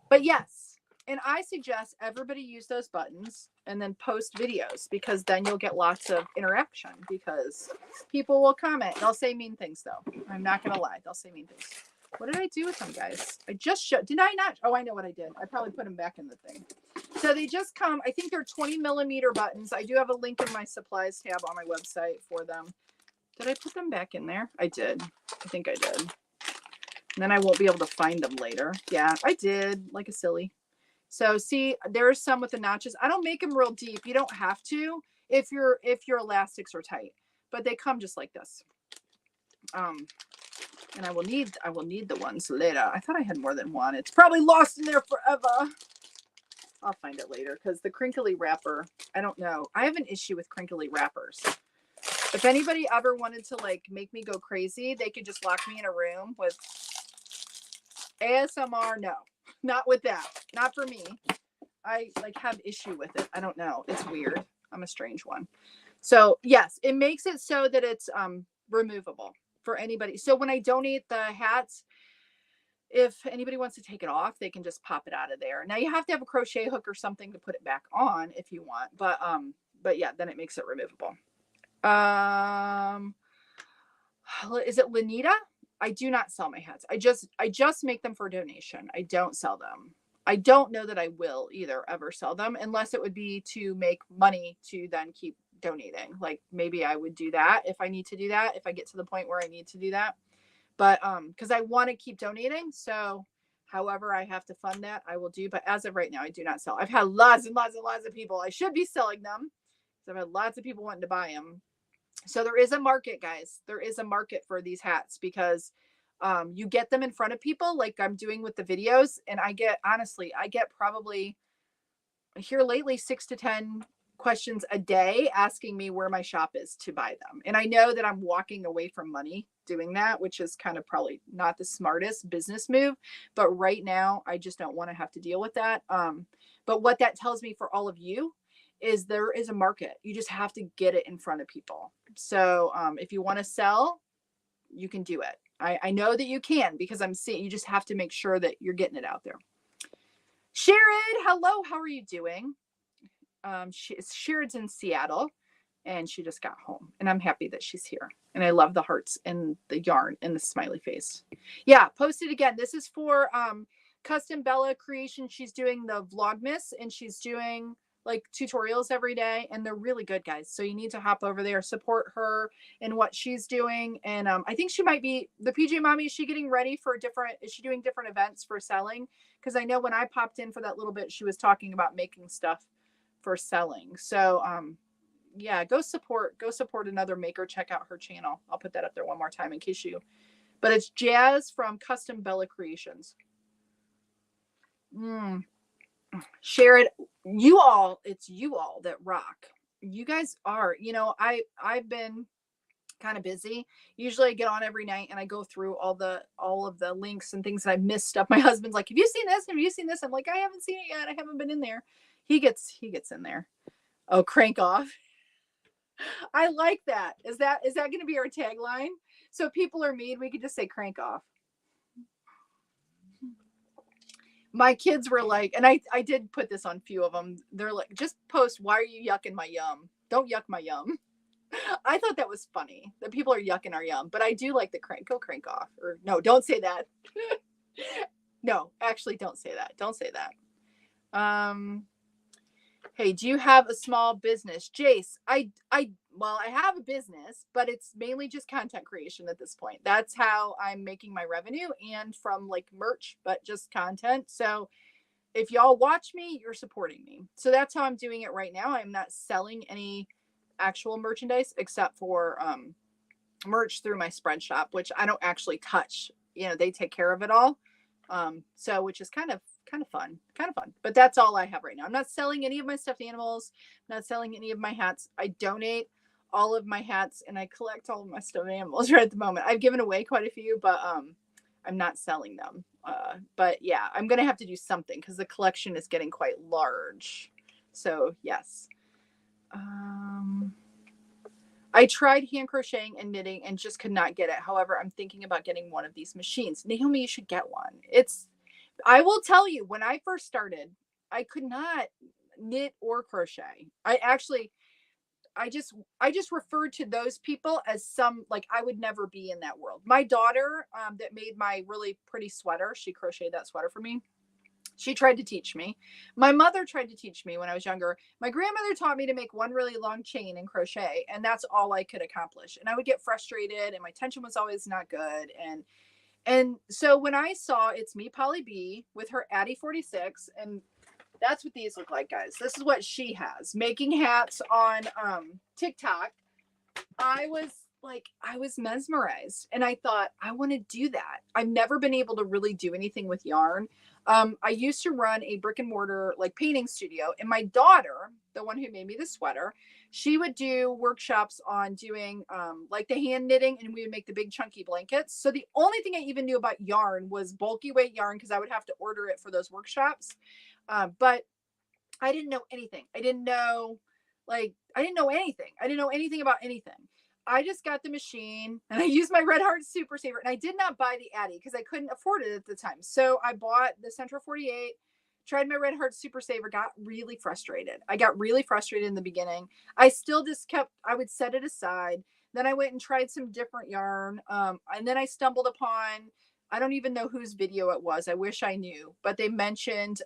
But yes, and I suggest everybody use those buttons and then post videos, because then you'll get lots of interaction, because people will comment. They'll say mean things though. I'm not going to lie. They'll say mean things. What did I do with them, guys? I just showed, did I not? Oh, I know what I did. I probably put them back in the thing. So they just come, I think they're 20mm buttons. I do have a link in my supplies tab on my website for them. Did I put them back in there? I did. I think I did. And then I won't be able to find them later. Yeah, I did, like a silly. So see, there's some with the notches. I don't make them real deep. You don't have to if your elastics are tight, but they come just like this. And I will need the ones later. I thought I had more than one. It's probably lost in there forever. I'll find it later, because the crinkly wrapper, I don't know. I have an issue with crinkly wrappers. If anybody ever wanted to like make me go crazy, they could just lock me in a room with ASMR. No, not with that. Not for me. I like have issue with it. I don't know. It's weird. I'm a strange one. So yes, it makes it so that it's removable for anybody. So when I donate the hats, if anybody wants to take it off, they can just pop it out of there. Now you have to have a crochet hook or something to put it back on if you want, but yeah, then it makes it removable. Is it Lanita? I do not sell my hats. I just make them for donation. I don't sell them. I don't know that I will either ever sell them, unless it would be to make money to then keep donating. Like maybe I would do that if I need to do that, if I get to the point where I need to do that. But because I want to keep donating. So however I have to fund that, I will do. But as of right now, I do not sell. I've had lots and lots and lots of people. I should be selling them. So I've had lots of people wanting to buy them. So there is a market, guys. There is a market for these hats, because you get them in front of people like I'm doing with the videos. And I get probably here lately 6 to 10 questions a day asking me where my shop is to buy them. And I know that I'm walking away from money doing that, which is kind of probably not the smartest business move. But right now, I just don't want to have to deal with that. But what that tells me for all of you is there is a market. You just have to get it in front of people. So if you want to sell, you can do it. I know that you can, because I'm seeing, you just have to make sure that you're getting it out there. Sharon, hello. How are you doing? Sharon's in Seattle, and she just got home, and I'm happy that she's here. And I love the hearts and the yarn and the smiley face. Yeah, post it again. This is for Custom Bella Creation. She's doing the Vlogmas, and she's doing like tutorials every day, and they're really good, guys. So you need to hop over there, support her in what she's doing. And I think she might be the PJ Mommy. Is she getting ready for is she doing different events for selling? Because I know when I popped in for that little bit, she was talking about making stuff for selling. So yeah, go support another maker. Check out her channel. I'll put that up there one more time in case but it's Jazz from Custom Bella Creations. Sharon, it's you all that rock. You guys are, I've been kind of busy. Usually I get on every night and I go through all of the links and things that I missed up. My husband's like, have you seen this? Have you seen this? I'm like, I haven't seen it yet. I haven't been in there. He gets in there. Oh, crank off. I like that. Is that going to be our tagline? So people are mean, we could just say crank off. My kids were like, and I did put this on a few of them. They're like, just post, why are you yucking my yum? Don't yuck my yum. I thought that was funny that people are yucking our yum, but I do like the go crank off. Or no, don't say that. No, actually don't say that. Don't say that. Hey, do you have a small business? Jace, well, I have a business, but it's mainly just content creation at this point. That's how I'm making my revenue, and from like merch, but just content. So if y'all watch me, you're supporting me. So that's how I'm doing it right now. I'm not selling any actual merchandise except for merch through my spread shop, which I don't actually touch. You know, they take care of it all. So which is kind of fun. But that's all I have right now. I'm not selling any of my stuffed animals, I'm not selling any of my hats. I donate all of my hats and I collect all of my stuffed animals right at the moment. I've given away quite a few, but I'm not selling them. But yeah, I'm gonna have to do something because the collection is getting quite large. So yes. I tried hand crocheting and knitting and just could not get it. However, I'm thinking about getting one of these machines. Naomi, you should get one. I will tell you, when I first started, I could not knit or crochet. I just referred to those people as some, like, I would never be in that world. My daughter, that made my really pretty sweater, she crocheted that sweater for me. She tried to teach me. My mother tried to teach me when I was younger. My grandmother taught me to make one really long chain and crochet, and that's all I could accomplish. And I would get frustrated, and my tension was always not good. And so when I saw It's Me, Polly B, with her Addie 46, and that's what these look like, guys. This is what she has, making hats on TikTok. I was mesmerized, and I thought, I want to do that. I've never been able to really do anything with yarn. I used to run a brick and mortar like painting studio, and my daughter, the one who made me the sweater, she would do workshops on doing like the hand knitting, and we would make the big chunky blankets. So the only thing I even knew about yarn was bulky weight yarn, because I would have to order it for those workshops. But I didn't know anything. I didn't know anything. I didn't know anything about anything. I just got the machine and I used my Red Heart Super Saver, and I did not buy the Addy because I couldn't afford it at the time. So I bought the Central 48, tried my Red Heart Super Saver, got really frustrated. I got really frustrated in the beginning. I still just I would set it aside. Then I went and tried some different yarn. And then I stumbled upon, I don't even know whose video it was. I wish I knew, but they mentioned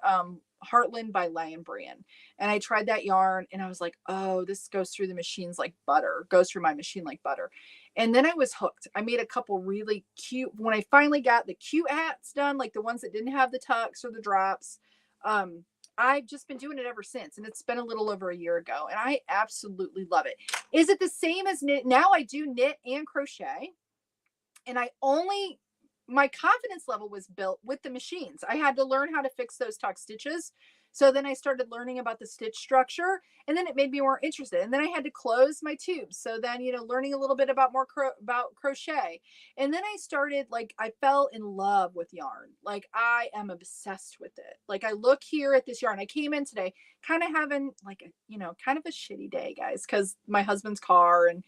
Heartland by Lion Brand. And I tried that yarn and I was like, oh, this goes through the machines like butter, goes through my machine like butter. And then I was hooked. I made a couple really cute, when I finally got the cute hats done, like the ones that didn't have the tucks or the drops. I've just been doing it ever since, and it's been a little over a year ago, and I absolutely love it. Is it the same as knit? Now I do knit and crochet, and my confidence level was built with the machines. I had to learn how to fix those tuck stitches. So then I started learning about the stitch structure, and then it made me more interested. And then I had to close my tubes. So then, learning a little bit about about crochet. And then I started, like, I fell in love with yarn. Like, I am obsessed with it. Like, I look here at this yarn. I came in today kind of having like kind of a shitty day, guys, because my husband's car and,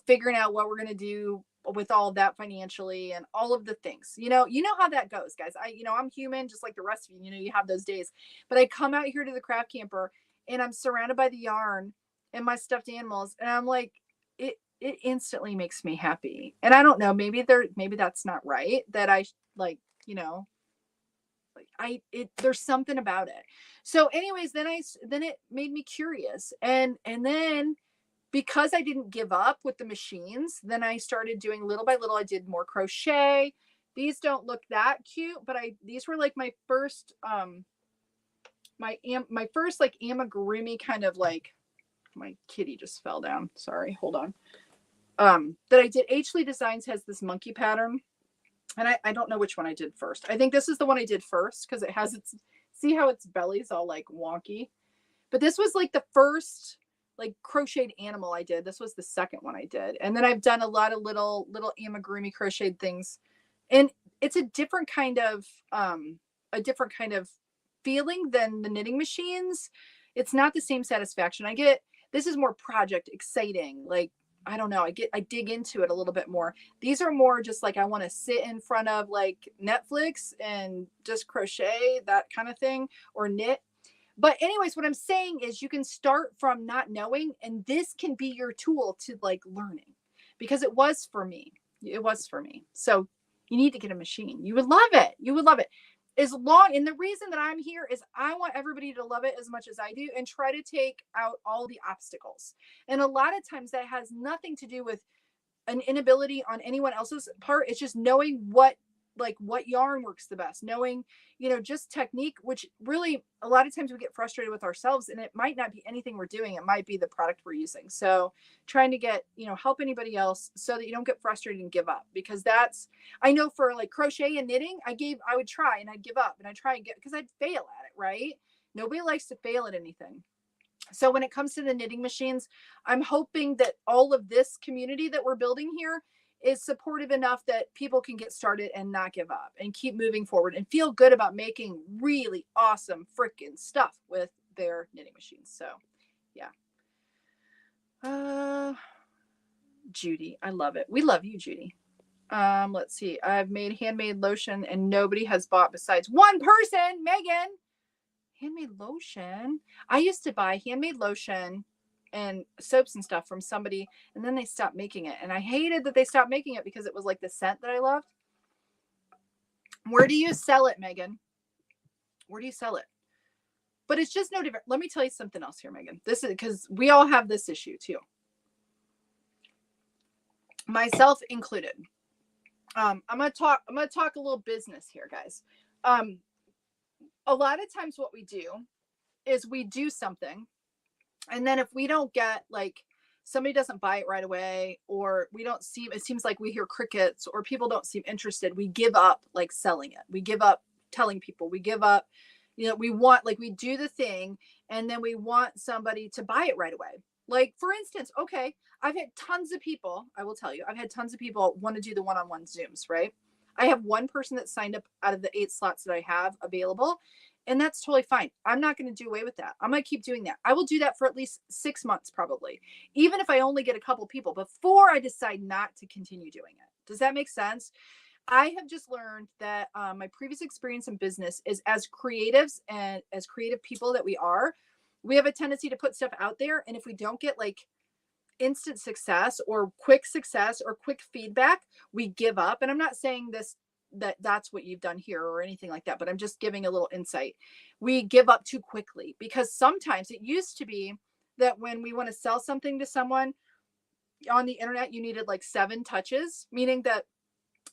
figuring out what we're going to do with all of that financially and all of the things. You know how that goes, guys. I'm human just like the rest of you. You have those days. But I come out here to the craft camper and I'm surrounded by the yarn and my stuffed animals, and I'm like, it instantly makes me happy. And I don't know, maybe that's not right, that I like, there's something about it. So anyways, then it made me curious, and then because I didn't give up with the machines, then I started doing little by little. I did more crochet. These don't look that cute, but these were like my first my first like amigurumi kind of, like, my kitty just fell down. Sorry, hold on. That I did. H. Lee Designs has this monkey pattern, and I don't know which one I did first. I think this is the one I did first because it has see how its belly's all like wonky. But this was like the first like crocheted animal I did. This was the second one I did. And then I've done a lot of little amigurumi crocheted things. And it's a different kind of feeling than the knitting machines. It's not the same satisfaction. This is more project exciting. Like, I don't know. I dig into it a little bit more. These are more just like, I want to sit in front of like Netflix and just crochet, that kind of thing, or knit. But anyways, what I'm saying is you can start from not knowing, and this can be your tool to like learning, because it was for me. So you need to get a machine. You would love it. and the reason that I'm here is I want everybody to love it as much as I do and try to take out all the obstacles. And a lot of times that has nothing to do with an inability on anyone else's part. It's just knowing what yarn works the best, knowing, just technique, which really a lot of times we get frustrated with ourselves, and it might not be anything we're doing. It might be the product we're using. So trying to get, help anybody else so that you don't get frustrated and give up, because I know for like crochet and knitting, I would try and I'd give up and I'd try and because I'd fail at it, right? Nobody likes to fail at anything. So when it comes to the knitting machines, I'm hoping that all of this community that we're building here is supportive enough that people can get started and not give up and keep moving forward and feel good about making really awesome freaking stuff with their knitting machines. So yeah. Judy, I love it. We love you, Judy. Let's see. I've made handmade lotion and nobody has bought besides one person, Megan. Handmade lotion. I used to buy handmade lotion and soaps and stuff from somebody, and then they stopped making it. And I hated that they stopped making it because it was like the scent that I loved. Where do you sell it, Megan? Where do you sell it? But it's just no different. Let me tell you something else here, Megan. This is because we all have this issue too. Myself included. I'm gonna talk a little business here, guys. A lot of times what we do is we do something, and then if we don't get, like, somebody doesn't buy it right away, or it seems like we hear crickets, or people don't seem interested, we give up like selling it. We give up telling people, we give up, we do the thing, and then we want somebody to buy it right away. Like, for instance, okay, I've had tons of people, I will tell you, I've had tons of people want to do the one-on-one Zooms, right? I have one person that signed up out of the 8 slots that I have available, and that's totally fine. I'm not going to do away with that. I'm going to keep doing that. I will do that for at least 6 months, probably, even if I only get a couple people before I decide not to continue doing it. Does that make sense? I have just learned that my previous experience in business is, as creatives and as creative people that we are, we have a tendency to put stuff out there. And if we don't get like instant success or quick feedback, we give up. And I'm not saying that's what you've done here or anything like that, but I'm just giving a little insight. We give up too quickly, because sometimes it used to be that when we want to sell something to someone on the internet, you needed like 7 touches, meaning that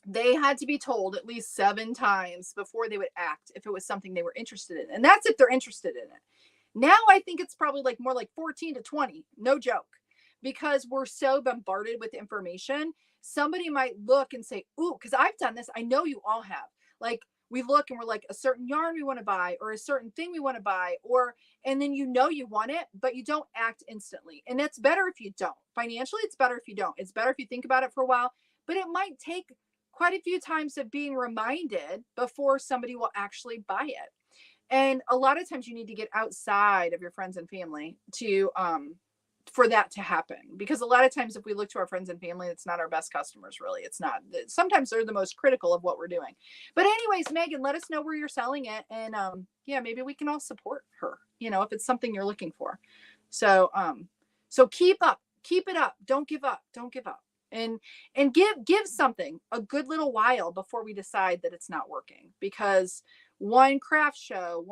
they had to be told at least 7 times before they would act if it was something they were interested in. And that's if they're interested in it. Now I think it's probably like more like 14 to 20, no joke, because we're so bombarded with information. Somebody might look and say, ooh, because I've done this. I know you all have. Like, we look and we're like, a certain yarn we want to buy, or a certain thing we want to buy, and then you want it, but you don't act instantly. And it's better if you don't. Financially, it's better if you don't. It's better if you think about it for a while, but it might take quite a few times of being reminded before somebody will actually buy it. And a lot of times you need to get outside of your friends and family to for that to happen, because a lot of times if we look to our friends and family, it's not our best customers. Really, it's not. Sometimes they're the most critical of what we're doing. But anyways, Megan, let us know where you're selling it, and yeah, maybe we can all support her, if it's something you're looking for. So keep it up, don't give up, and give something a good little while before we decide that it's not working. Because one craft show,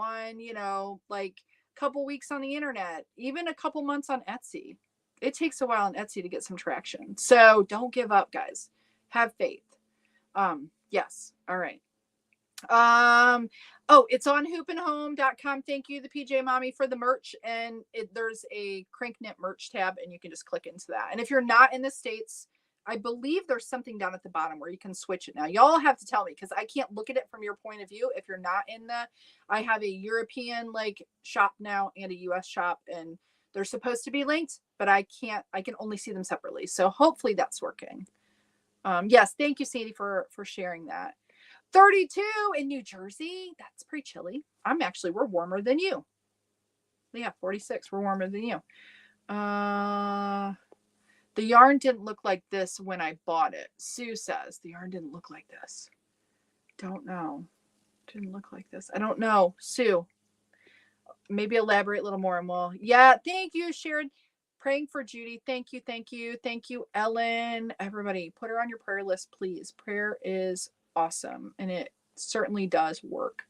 like couple weeks on the internet, even a couple months on Etsy, it takes a while on Etsy to get some traction. So don't give up, guys. Have faith. Yes. All right. It's on hoopandhome.com. Thank you, the PJ Mommy, for the merch. And there's a Crank Knit merch tab, and you can just click into that. And if you're not in the States, I believe there's something down at the bottom where you can switch it now. Y'all have to tell me, because I can't look at it from your point of view. If you're not I have a European shop now and a US shop, and they're supposed to be linked, but I can only see them separately. So hopefully that's working. Yes. Thank you, Sadie, for sharing that. 32 in New Jersey. That's pretty chilly. We're warmer than you. Yeah. 46. We're warmer than you. The yarn didn't look like this when I bought it. Sue says the yarn didn't look like this. Don't know. Didn't look like this. I don't know. Sue, maybe elaborate a little more, and yeah. Thank you, Sharon. Praying for Judy. Thank you. Thank you. Thank you, Ellen. Everybody, put her on your prayer list, please. Prayer is awesome, and it certainly does work.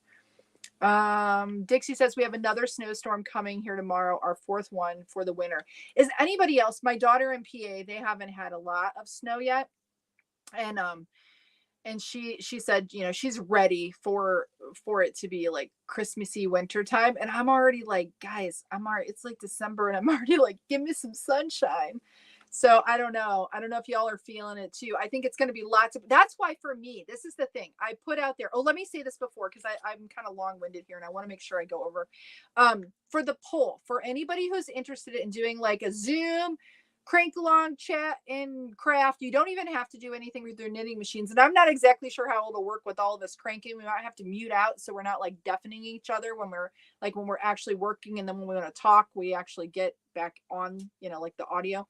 Dixie says we have another snowstorm coming here tomorrow, our fourth one for the winter. Is anybody else? My daughter in PA, they haven't had a lot of snow yet. And she said, you know, she's ready for it to be like Christmassy winter time. And I'm already like, guys, it's like December and I'm already like, give me some sunshine. So I don't know if y'all are feeling it too. I think it's going to be that's why for me, this is the thing I put out there. Oh, let me say this before, because I'm kind of long-winded here and I want to make sure I go over for the poll for anybody who's interested in doing like a Zoom crank along chat and craft. You don't even have to do anything with your knitting machines. And I'm not exactly sure how it'll work with all of this cranking. We might have to mute out so we're not like deafening each other when we're actually working, and then when we want to talk, we actually get back on, you know, like the audio.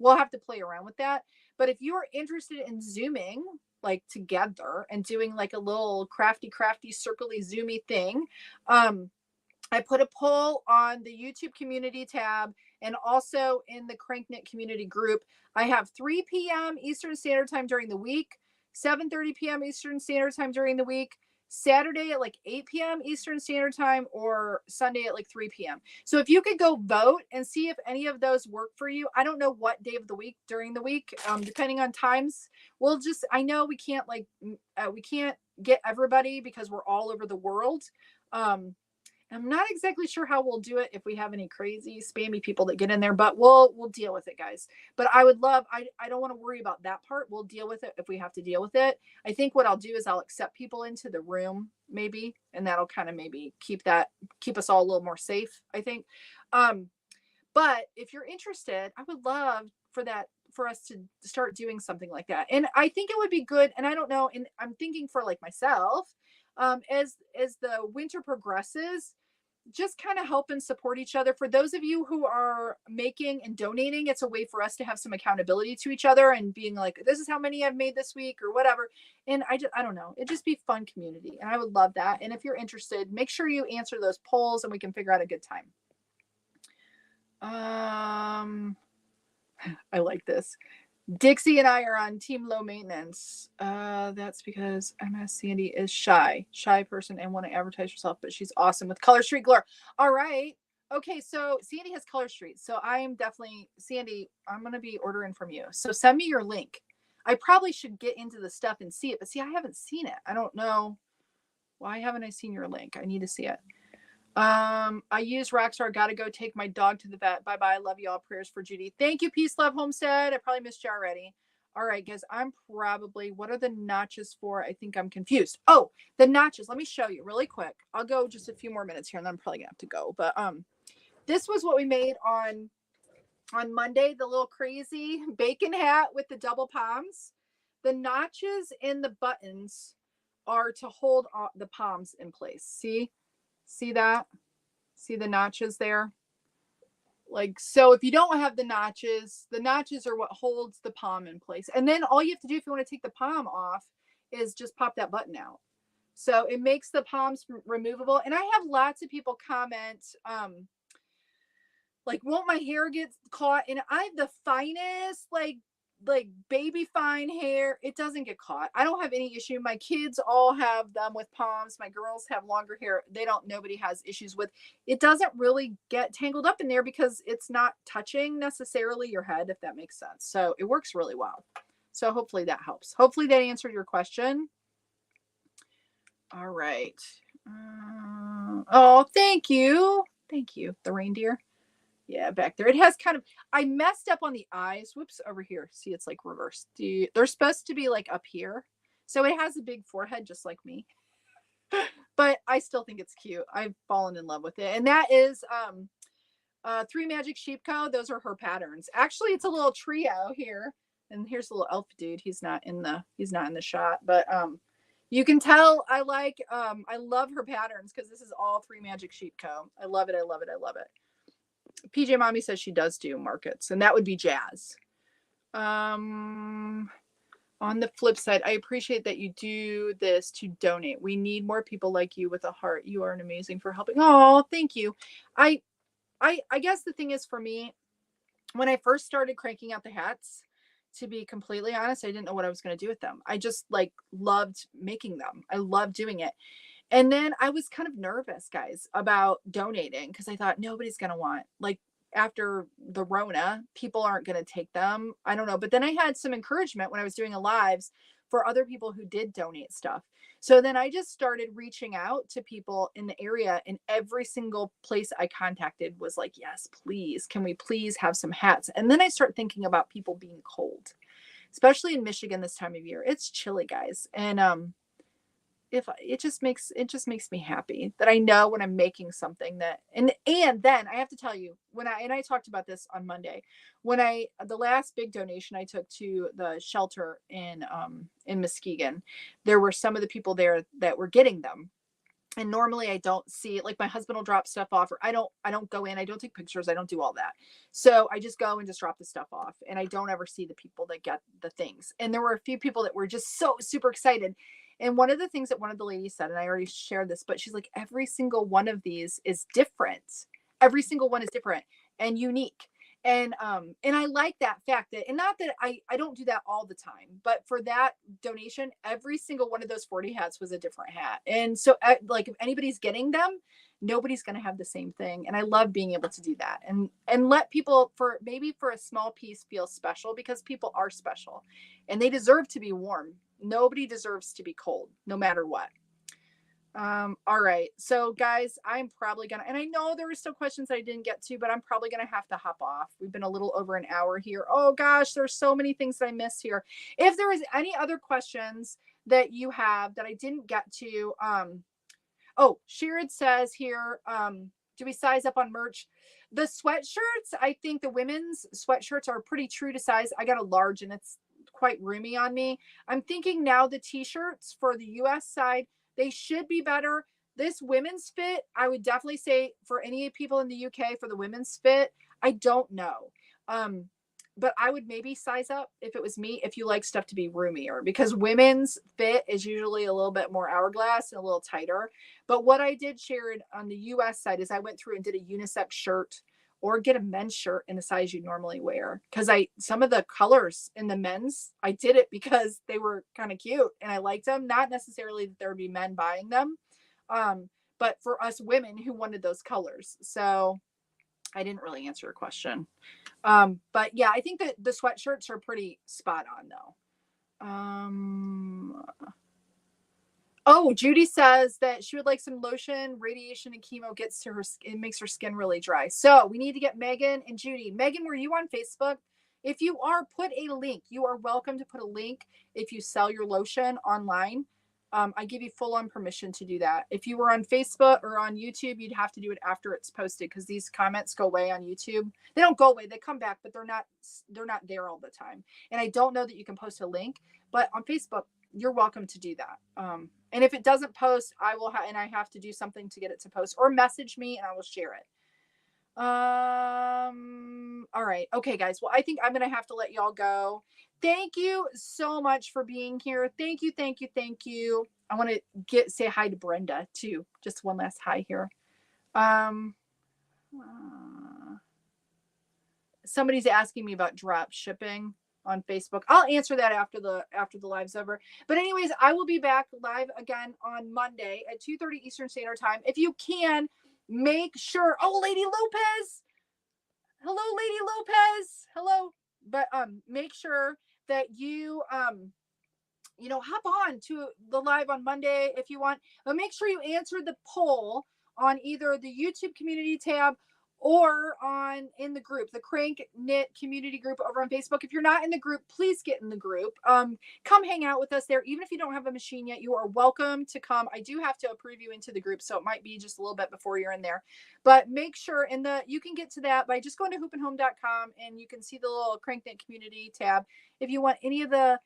We'll have to play around with that. But if you are interested in Zooming like together and doing like a little crafty circly zoomy thing, I put a poll on the YouTube community tab and also in the CrankKnit community group. I have 3 p.m. Eastern Standard Time during the week, 7:30 p.m. Eastern Standard Time during the week, Saturday at like 8 p.m. Eastern Standard Time, or Sunday at like 3 p.m. So if you could go vote and see if any of those work for you. I don't know what day of the week during the week, depending on times. I know we can't we can't get everybody because we're all over the world. I'm not exactly sure how we'll do it if we have any crazy spammy people that get in there, but we'll deal with it, guys. But I don't want to worry about that part. We'll deal with it if we have to deal with it. I think what I'll do is I'll accept people into the room maybe, and that'll kind of maybe keep us all a little more safe, I think. But if you're interested, I would love for us to start doing something like that. And I think it would be good. And I don't know, and I'm thinking for like myself, as the winter progresses, just kind of help and support each other. For those of you who are making and donating, it's a way for us to have some accountability to each other and being like, this is how many I've made this week or whatever. And I don't know, it'd just be fun community. And I would love that. And if you're interested, make sure you answer those polls and we can figure out a good time. I like this. Dixie and I are on team low maintenance. That's because MS Sandy is shy person and want to advertise herself, but she's awesome with Color Street Glore. All right. Okay. So Sandy has Color Street. So I am definitely, Sandy, I'm going to be ordering from you. So send me your link. I probably should get into the stuff and see it, but see, I haven't seen it. I don't know. Why haven't I seen your link? I need to see it. I use Rockstar. Gotta go take my dog to the vet. Bye bye. Love you all. Prayers for Judy. Thank you. Peace, love, Homestead. I probably missed you already. All right, guys. What are the notches for? I think I'm confused. Oh, the notches. Let me show you really quick. I'll go just a few more minutes here and then I'm probably gonna have to go. But this was what we made on Monday, the little crazy bacon hat with the double palms. The notches in the buttons are to hold the palms in place. See that? See the notches there? Like, so if you don't have the notches are what holds the palm in place. And then all you have to do if you want to take the palm off is just pop that button out. So it makes the palms removable. And I have lots of people comment, like, won't my hair get caught? And I have the finest, like baby fine hair. It doesn't get caught. I don't have any issue. My kids all have them with palms. My girls have longer hair. Nobody has issues with. It doesn't really get tangled up in there because it's not touching necessarily your head, if that makes sense. So it works really well. So hopefully that helps. Hopefully that answered your question. All right. Oh, thank you. Thank you. The reindeer. Yeah, back there. It has kind of, I messed up on the eyes. Whoops, over here. See, it's like reversed. They're supposed to be like up here. So it has a big forehead just like me. But I still think it's cute. I've fallen in love with it. And that is 3 Magic Sheep Co. Those are her patterns. Actually, it's a little trio here. And here's a little elf dude. He's not in the shot, but you can tell I love her patterns because this is all 3 Magic Sheep Co. I love it. I love it. I love it. PJ Mommy says she does do markets, and that would be Jazz. On the flip side, I appreciate that you do this to donate. We need more people like you with a heart. You are amazing for helping. Oh, thank you. I guess the thing is, for me, when I first started cranking out the hats, to be completely honest, I didn't know what I was going to do with them. I just loved making them. I loved doing it. And then I was kind of nervous, guys, about donating because I thought nobody's going to want, like, after the Rona, people aren't going to take them. I don't know. But then I had some encouragement when I was doing a lives for other people who did donate stuff. So then I just started reaching out to people in the area, and every single place I contacted was like, yes, please, can we please have some hats? And then I start thinking about people being cold, especially in Michigan this time of year. It's chilly, guys. And if it just makes me happy that I know when I'm making something that, and then I have to tell you, when I talked about this on Monday, when the last big donation I took to the shelter in Muskegon, there were some of the people there that were getting them. And normally I don't see, like, my husband will drop stuff off, or I don't go in, I don't take pictures, I don't do all that. So I just go and just drop the stuff off, and I don't ever see the people that get the things. And there were a few people that were just so super excited. And one of the things that one of the ladies said, and I already shared this, but she's like, every single one of these is different. Every single one is different and unique. And I like that fact that, and not that I don't do that all the time, but for that donation, every single one of those 40 hats was a different hat. And so, like, if anybody's getting them, nobody's going to have the same thing. And I love being able to do that and let people, for maybe for a small piece, feel special, because people are special and they deserve to be warm. Nobody deserves to be cold, no matter what. All right. So guys, I'm probably gonna, and I know there were still questions I didn't get to, but I'm probably gonna have to hop off. We've been a little over an hour here. Oh gosh, there's so many things that I missed here. If there is any other questions that you have that I didn't get to, oh, Sherrod says here, do we size up on merch? The sweatshirts, I think the women's sweatshirts are pretty true to size. I got a large and it's quite roomy on me. I'm thinking now the t-shirts for the US side, they should be better. This women's fit, I would definitely say for any people in the UK for the women's fit, I don't know. But I would maybe size up if it was me, if you like stuff to be roomier, because women's fit is usually a little bit more hourglass and a little tighter. But what I did share on the US side is I went through and did a unisex shirt, or get a men's shirt in the size you normally wear. Because some of the colors in the men's, I did it because they were kind of cute and I liked them. Not necessarily that there would be men buying them, but for us women who wanted those colors. So I didn't really answer your question. But yeah, I think that the sweatshirts are pretty spot on though. Oh, Judy says that she would like some lotion. Radiation and chemo gets to her skin, it makes her skin really dry. So we need to get Megan and Judy. Megan, were you on Facebook? If you are, put a link. You are welcome to put a link if you sell your lotion online. I give you full on permission to do that. If you were on Facebook or on YouTube, you'd have to do it after it's posted, because these comments go away on YouTube. They don't go away, they come back, but they're not there all the time. And I don't know that you can post a link, but on Facebook, you're welcome to do that. And if it doesn't post, I will and I have to do something to get it to post, or message me and I will share it. All right. Okay, guys. Well, I think I'm going to have to let y'all go. Thank you so much for being here. Thank you. Thank you. Thank you. I want to say hi to Brenda too. Just one last hi here. Somebody's asking me about drop shipping on Facebook. I'll answer that after the live's over. But anyways, I will be back live again on Monday at 2:30 Eastern Standard Time. If you can, make sure. Oh, Lady Lopez. Hello, Lady Lopez. Hello. But make sure that you hop on to the live on Monday if you want. But make sure you answer the poll on either the YouTube community tab or in the group, the Crank Knit community group over on Facebook. If you're not in the group, please get in the group. Come hang out with us there. Even if you don't have a machine yet, you are welcome to come. I do have to approve you into the group, so it might be just a little bit before you're in there. But make sure you can get to that by just going to hoopandhome.com, and you can see the little Crank Knit community tab. If you want any of the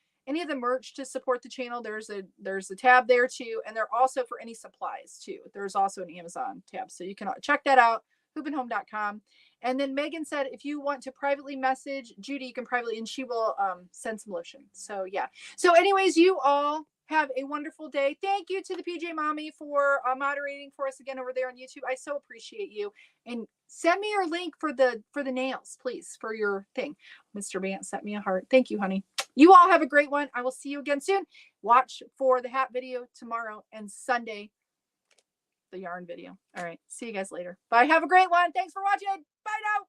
merch to support the channel, there's a tab there too. And they're also for any supplies too. There's also an Amazon tab, so you can check that out. hoopandhome.com. And then Megan said, if you want to privately message Judy, you can privately, and she will send some lotion. So yeah. So anyways, you all have a wonderful day. Thank you to the PJ Mommy for moderating for us again over there on YouTube. I so appreciate you. And send me your link for the nails, please, for your thing. Mr. Bant sent me a heart. Thank you, honey. You all have a great one. I will see you again soon. Watch for the hat video tomorrow and Sunday. the yarn video. All right. See you guys later. Bye. Have a great one. Thanks for watching. Bye now.